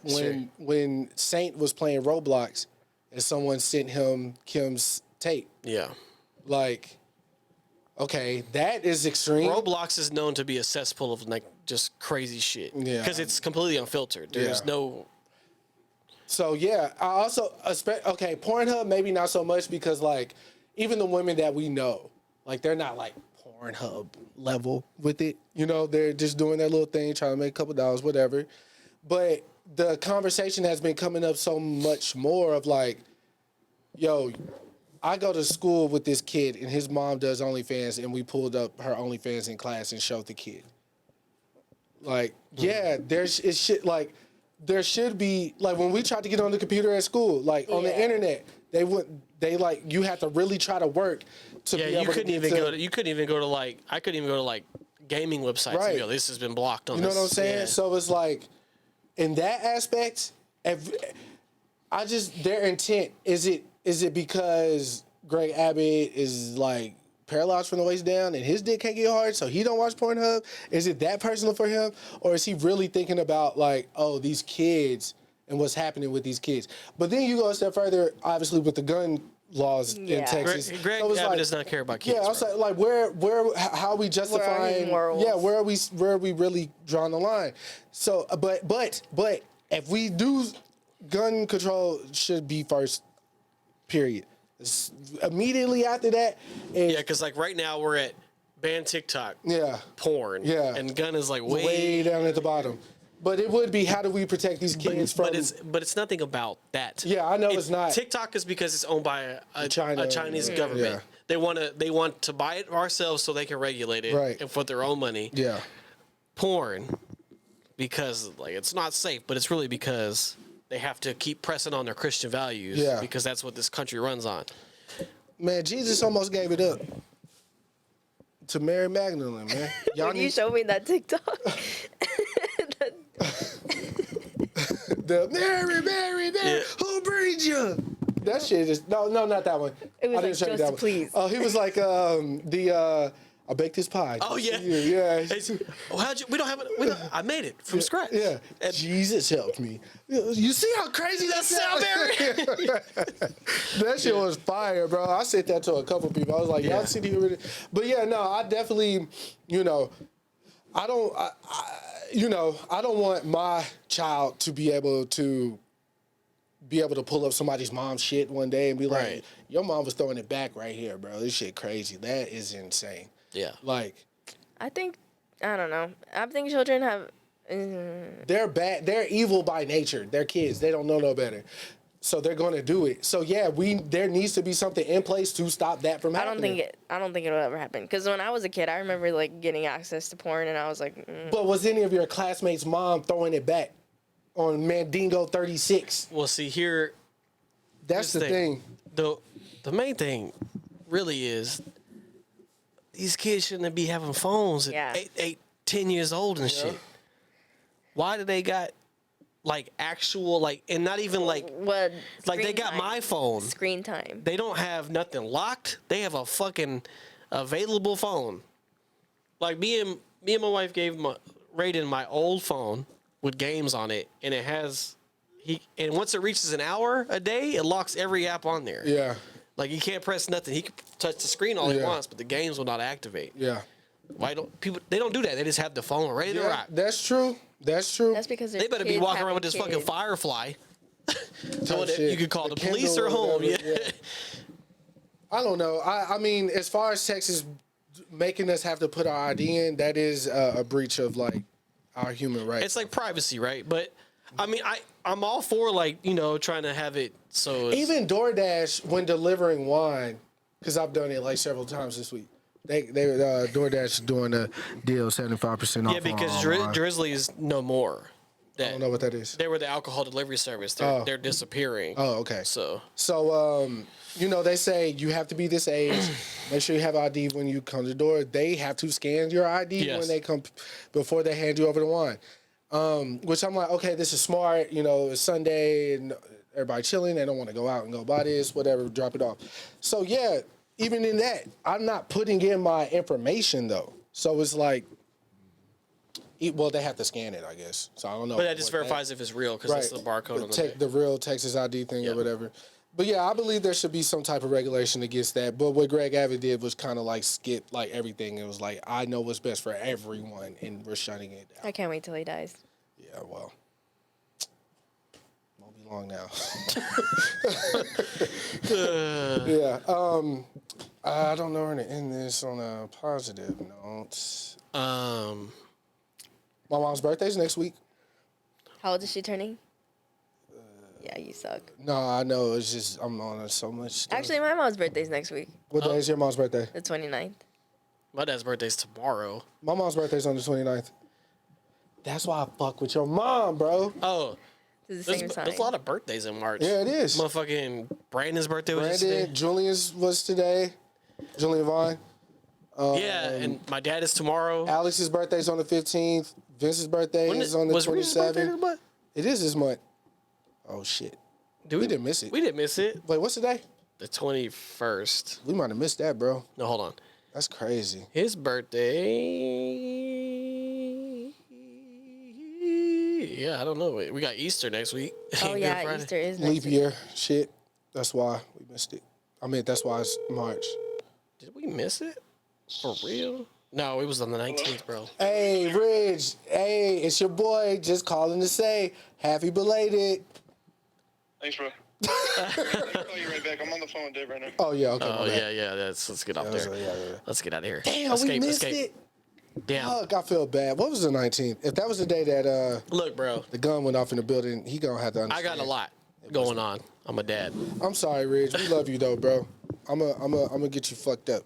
When Saint was playing Roblox, and someone sent him Kim's tape, Yeah. like, okay, that is extreme. Roblox is known to be a cesspool of like just crazy shit. Yeah. Because it's completely unfiltered. There's Yeah. no. So yeah, I also okay, Pornhub maybe not so much because like even the women that we know, like they're not like Pornhub level with it. You know, they're just doing their little thing, trying to make a couple dollars, whatever. But the conversation has been coming up so much more of like, yo, I go to school with this kid and his mom does OnlyFans and we pulled up her OnlyFans in class and showed the kid. Like, yeah, it's shit like there should be like when we tried to get on the computer at school, like on the Yeah. internet, you had to really try to work to Yeah, be you able couldn't to even get go to. You couldn't even go to like. I couldn't even go to like gaming websites. Right. And go, this has been blocked on. You know what I'm this." saying? Yeah. So it's like, in that aspect, their intent is it because Greg Abbott is like paralyzed from the waist down and his dick can't get hard, so he don't watch Pornhub? Is it that personal for him, or is he really thinking about like, oh, these kids and what's happening with these kids? But then you go a step further, obviously with the gun laws in Yeah. Texas. Greg So it's Abbott like, does not care about kids. yeah, I was bro. like, how are we justifying? morals? Yeah, where are we really drawing the line? So, but if we do, gun control should be first. Period. Immediately after that, Yeah, because like right now we're at ban TikTok, yeah, porn, Yeah. and gun is like way down at the bottom. But it would be, how do we protect these kids from? But it's nothing about that. Yeah, I know it's not. TikTok is because it's owned by a Chinese yeah. government. Yeah. They want to buy it ourselves so they can regulate it Right. and for their own money. Yeah, Porn, because like it's not safe, but it's really because they have to keep pressing on their Christian values. Yeah. Because that's what this country runs on. man, Jesus almost gave it up to Mary Magdalene, man. Y'all When you need showed me that TikTok, the Mary, Yeah. who breeds you? That shit is no, not that one. It was I didn't like, show you "Just that one. please." Oh, he was like I baked this pie. Oh yeah, yeah. It's- oh, how'd you? We don't have it. I made it from scratch. Yeah, And- Jesus helped me. You see how crazy that sounds? That shit was fire, bro. I said that to a couple people. I was like, Yeah. y'all see the. But yeah, no, I definitely, I don't want my child to be able to pull up somebody's mom's shit one day and be like, Right. your mom was throwing it back right here, bro. This shit crazy. That is insane. Yeah. Like, I don't know. I think children have. they're bad. They're evil by nature. They're kids. They don't know no better. So they're going to do it. So yeah, there needs to be something in place to stop that from I happening. don't think it'll ever happen. Because when I was a kid, I remember like getting access to porn, and I was like, But was any of your classmates' mom throwing it back on Mandingo 36? Well, see here. That's the Here's thing. The main thing really is these kids shouldn't be having phones at Yeah. 10 years old and shit. Why do they got like actual like and not even like what? like they Screen got time. my phone. Screen time. They don't have nothing locked. They have a fucking available phone. Like me and my wife gave Raiden my old phone with games on it, and it has and once it reaches an hour a day, it locks every app on there. Yeah. Like he can't press nothing. He can touch the screen all he Yeah. wants, but the games will not activate. Yeah. Why don't people? They don't do that. They just have the phone ready to Yeah, rock. that's true. That's true. That's because They better be walking around with this fucking Firefly. So that shit. you could call The the police Kindle or or home. whatever, Yeah. yeah. I don't know. I mean, as far as Texas making us have to put our ID in, that is a breach of like our human rights. It's like privacy, right? But I mean, I'm all for like, you know, trying to have it so it's, even DoorDash when delivering wine, because I've done it like several times this week. They DoorDash is doing a deal 75% off. yeah, because wine. Drizzly is no more. I don't know what that is. They were the alcohol delivery service. They're disappearing. Oh, okay. So you know, they say you have to be this age. Make sure you have ID when you come to the door. They have to scan your ID when they come before they hand you over the wine. Which I'm like, okay, this is smart. You know, it's Sunday and everybody chilling. They don't want to go out and go buy this, whatever, drop it off. So yeah, even in that, I'm not putting in my information though. So it's like, well, they have to scan it, I guess. So I don't know. But that just verifies if it's real because that's the barcode on the the real Texas ID thing or whatever. But yeah, I believe there should be some type of regulation against that. But what Greg Abbott did was kind of like skip like everything. It was like, I know what's best for everyone, and we're shutting it down. I can't wait till he dies. Yeah, well, won't be long now. Yeah. I don't know where to end this on a positive note. My mom's birthday's next week. How old is she turning? Yeah, you suck. No, I know. It's just I'm on so much stuff. Actually, my mom's birthday's next week. What day is your mom's birthday? The 29th. My dad's birthday's tomorrow. My mom's birthday's on the 29th. That's why I fuck with your mom, bro. Oh. It's the same sign. There's a lot of birthdays in March. Yeah, it is. Motherfucking Brandon's birthday was today. Julian's was today. Julian Vaughn. Yeah, and my dad is tomorrow. Alex's birthday's on the 15th. Vince's birthday is on the 27th. It is this month. Oh, shit. We didn't miss it. We didn't miss it. Wait, what's the day? The 21st. We might have missed that, bro. No, hold on. That's crazy. His birthday... Yeah, I don't know. We got Easter next week. Oh, yeah, Easter is next week. Leap year. Shit. That's why we missed it. I mean, that's why it's March. Did we miss it? For real? No, it was on the 19th, bro. Hey, Ridge. Hey, it's your boy. Just calling to say happy belated. Thanks, bro. I'll call you right back. I'm on the phone with Dave right now. Oh, yeah. Okay. Oh, yeah. Let's get off there. Yeah. Let's get out of here. Damn, we missed it. Damn. Fuck, I feel bad. What was the 19th? If that was the day that look, bro, the gun went off in the building, he gonna have to understand. I got a lot going on. I'm a dad. I'm sorry, Ridge. We love you though, bro. I'm gonna get you fucked up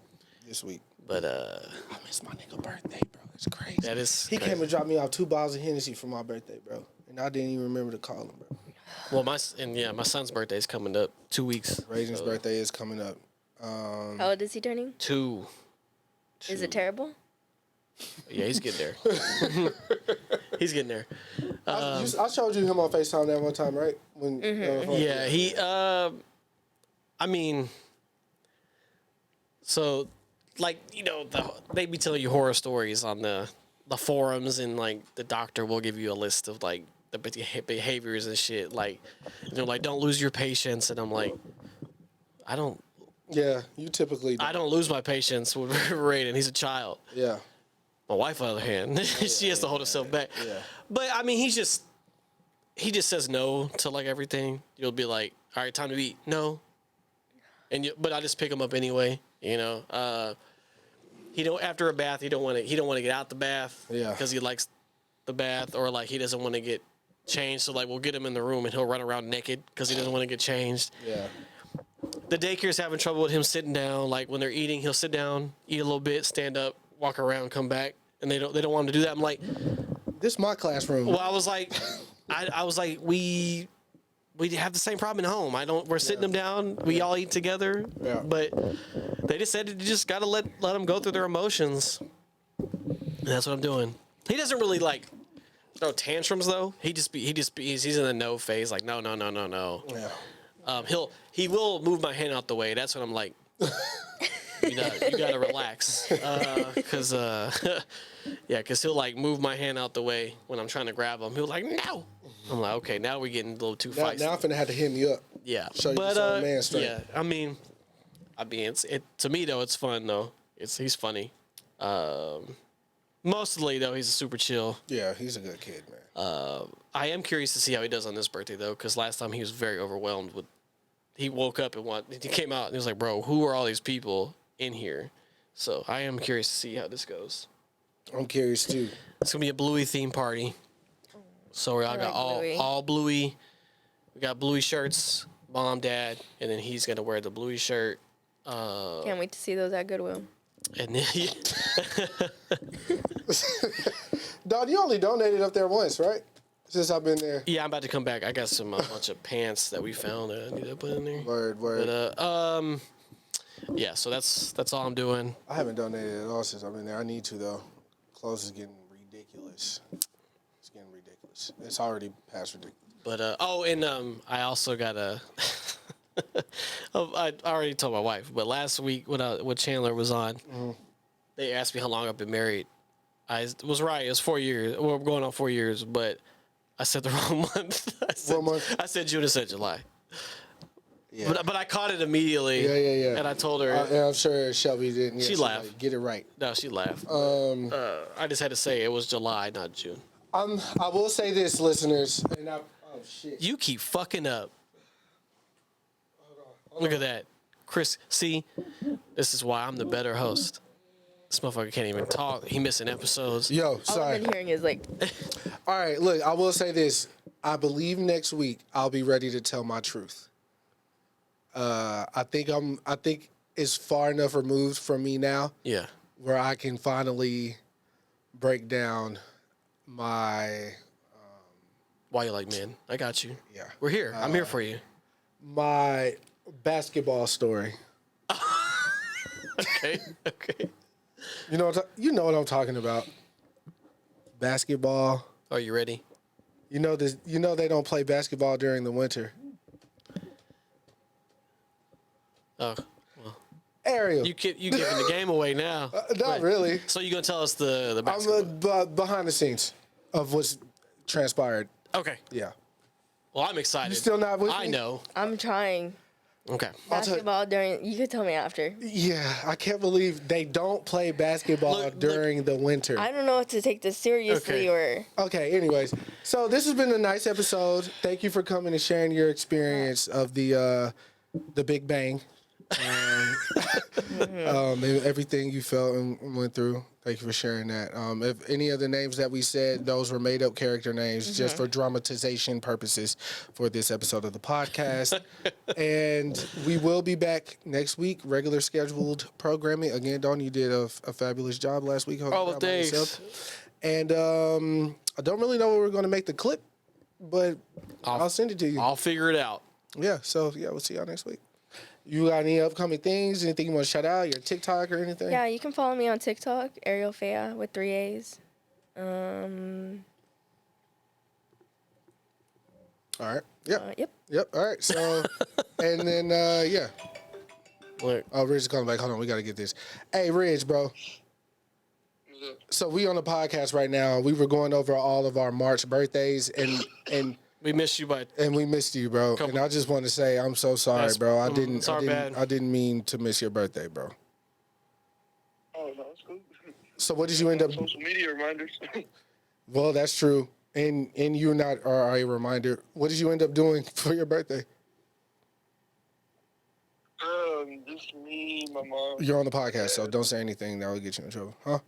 this week. But I missed my nigga birthday, bro. It's crazy. That is. He came and dropped me off 2 bottles of Hennessy for my birthday, bro, and I didn't even remember to call him, bro. Well, my son's birthday is coming up 2 weeks. Raisin's birthday is coming up. How old is he turning? 2. Is it terrible? Yeah, he's getting there. He's getting there. I showed you him on FaceTime that one time, right? When yeah, he. I mean, so like they be telling you horror stories on the forums, and like the doctor will give you a list of like the behaviors and shit. Like they're like, don't lose your patience, and I'm like, I don't. Yeah, you typically. I don't lose my patience with Raiden. He's a child. Yeah. My wife, on the other hand, she has to hold herself back. Yeah. But I mean, he just says no to like everything. You'll be like, all right, time to eat. No. But I just pick him up anyway. He don't after a bath. He don't want to get out the bath. Yeah. Because he likes the bath, or like he doesn't want to get changed. So like we'll get him in the room and he'll run around naked because he doesn't want to get changed. Yeah. The daycare's having trouble with him sitting down. Like when they're eating, he'll sit down, eat a little bit, stand up, walk around, come back, and they don't want him to do that. I'm like, this is my classroom. Well, I was like, we have the same problem at home. We're sitting them down. We all eat together. Yeah. But they just said you just gotta let them go through their emotions. And that's what I'm doing. He doesn't really like throw tantrums though. He's in the no phase. Like no. Yeah. He will move my hand out the way. That's what I'm like. You gotta relax, cause he'll like move my hand out the way when I'm trying to grab him. He'll like no. I'm like okay, now we're getting a little too feisty. Now I'm finna have to hit me up. Yeah, show you some man strength. Yeah, I mean, it to me though it's fun though. He's funny. Mostly though he's super chill. Yeah, he's a good kid, man. I am curious to see how he does on this birthday though, because last time he was very overwhelmed with. He woke up and he came out and he was like, "Bro, who are all these people in here?" So I am curious to see how this goes. I'm curious too. It's gonna be a Bluey theme party. So we all got like all Bluey. We got Bluey shirts, mom, dad, and then he's gonna wear the Bluey shirt. Can't wait to see those at Goodwill. And then Dog, you only donated up there once, right? Since I've been there. yeah, I'm about to come back. I got some a bunch of pants that we found that I need to put in there. Word. But yeah. So that's all I'm doing. I haven't donated at all since I've been there. I need to though. Clothes is getting ridiculous. It's getting ridiculous. It's already past ridiculous. But I also got a. I already told my wife, but last week when Chandler was on, they asked me how long I've been married. I was right. It was 4 years. Well, we're going on 4 years, but I said the wrong month. I said June. I said July. Yeah. But I caught it immediately. Yeah. And I told her. And I'm sure Shelby didn't. Yeah, She laughed. Like, get it right. No, she laughed. I just had to say it was July, not June. I will say this, listeners. And oh shit. You keep fucking up. Look at that. Chris, see? This is why I'm the better host. This motherfucker can't even talk. He missing episodes. Yo, All sorry. I've been hearing is like, All right, look, I will say this. I believe next week I'll be ready to tell my truth. I think it's far enough removed from me now Yeah. where I can finally break down my Why you like men? I got you. Yeah. We're here. I'm here for you. my basketball story. Okay. Okay. You know what I'm talking about. Basketball. Are you ready? You know they don't play basketball during the winter. Oh, well. Ariel. You giving the game away now. Not Right. really. So you gonna tell us the I'm basketball? behind the scenes of what's transpired. Okay. Yeah. Well, I'm excited. You still not with I me? know. I'm trying Okay. basketball during. You could tell me after. Yeah, I can't believe they don't play basketball Look. during the winter. I don't know if to take this seriously Okay. or. Okay, anyways. So this has been a nice episode. Thank you for coming and sharing your experience of the Big Bang. Everything you felt and went through. Thank you for sharing that. If any of the names that we said, those were made up character names just for dramatization purposes for this episode of the podcast. And we will be back next week, regular scheduled programming. Again, Dawn, you did a fabulous job last week. Oh, thanks. And I don't really know where we're going to make the clip, but I'll send it to you. I'll figure it out. Yeah, so we'll see y'all next week. You got any upcoming things? Anything you want to shout out? Your TikTok or anything? Yeah, you can follow me on TikTok, Ariel Fea with 3 A's. All right. Yep. Yep. All right. So, and then yeah. Look. Oh, Ridge is calling back. Hold on, we got to get this. Hey, Ridge, bro. What's up? So we on the podcast right now. We were going over all of our March birthdays, and We missed you, but we missed you, bro. And I just want to say I'm so sorry, That's- bro. it's our bad. I didn't mean to miss your birthday, bro. Oh, no, it's cool. So what did you end up? Social media reminders. Well, that's true. And you're not are a reminder. What did you end up doing for your birthday? Just me, my mom. You're on the podcast, so don't say anything that will get you in trouble, huh?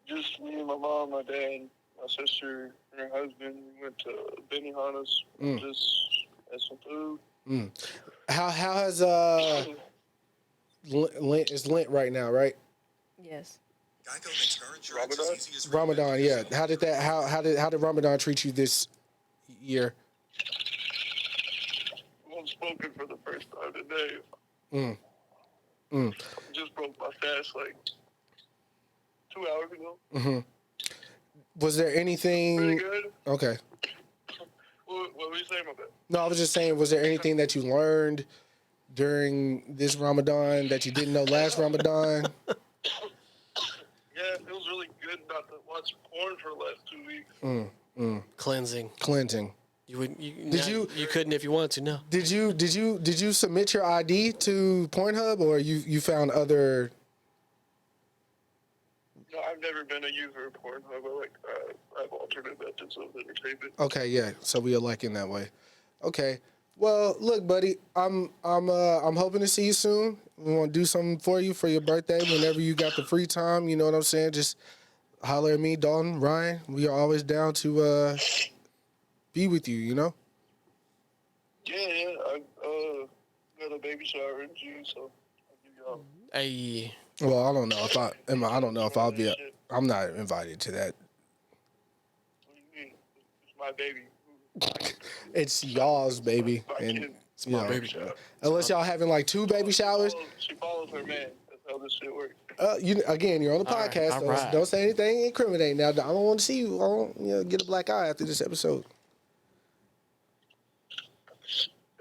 Just me, my mom, my dad, my sister, and her husband. We went to Benihana's. Just had some food. How has Lent is Lent right now, right? Yes. Ramadan? Ramadan, yeah. How did Ramadan treat you this year? Well, spoken for the first time today. Just broke my fast like 2 hours ago. Was there Pretty anything? good. Okay. What were you saying about that? No, I was just saying, was there anything that you learned during this Ramadan that you didn't know last Ramadan? Yeah, it was really good not to watch porn for the last 2 weeks. cleansing. You You couldn't if you wanted to. No. did you submit your ID to Pornhub, or you found other? No, I've never been a user of Pornhub. I have alternate methods of entertainment. Okay, yeah. So we are alike in that way. Okay. Well, look, buddy, I'm hoping to see you soon. We want to do something for you for your birthday whenever you got the free time. You know what I'm saying? Just holler at me, Dalton, Ryan. We are always down to be with you. You know. Yeah. I got a baby shower in June, so I'll give y'all. Hey, Well, I don't know if I don't know if I'll be. I'm not invited to that. What do you mean? It's my baby. It's y'all's baby, My and kid. you know, baby. unless y'all having like 2 baby showers. She follows her man. That's how this shit works. You're on the All right, podcast. all so right. Don't say anything incriminating. Now, I don't want to see you. I don't, get a black eye after this episode.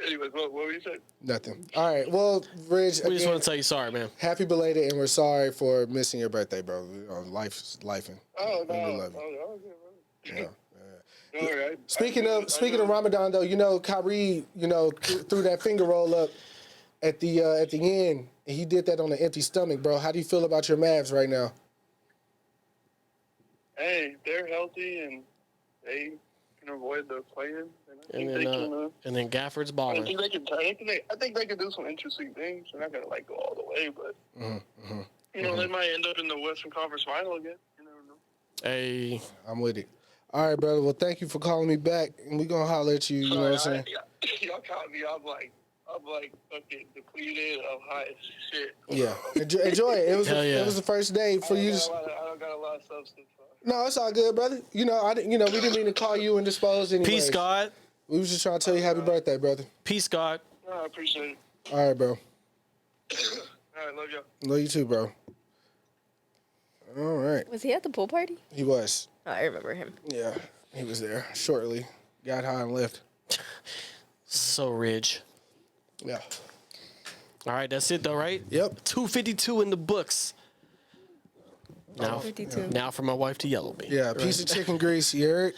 Anyways, what were you saying? Nothing. All right. Well, Ridge, we just again, want to tell you sorry, man. happy belated, and we're sorry for missing your birthday, bro. Life's lifing. Oh, no. And we love you. Oh, Yeah. All right. Speaking of Ramadan, though, Kyrie, threw that finger roll up at the end, and he did that on an empty stomach, bro. How do you feel about your Mavs right now? Hey, they're healthy and they can avoid the playing. And then Gafford's I balling. think they can do some interesting things. They're not gonna go all the way, but they might end up in the Western Conference Final again. You never know. Hey, I'm with it. All right, brother. Well, thank you for calling me back, and we're gonna holler at you. You know what I'm saying? Y'all caught me. I'm like fucking depleted. I'm high as shit. Yeah. Enjoy it. It was Hell yeah. it was the first day for you. I don't got a lot of substance. No, it's all good, brother. We didn't mean to call you indisposed anyways. peace, God. We was just trying to tell you happy birthday, brother. Peace, God. No, I appreciate it. All right, bro. All right, love y'all. Love you too, bro. All right. Was he at the pool party? He was. Oh, I remember him. Yeah, he was there shortly. Got high and left. So Ridge. Yeah. All right, that's it though, right? Yep. 252 in the books. Now, 52. now for my wife to yell at me. Yeah, piece of chicken grease, you heard?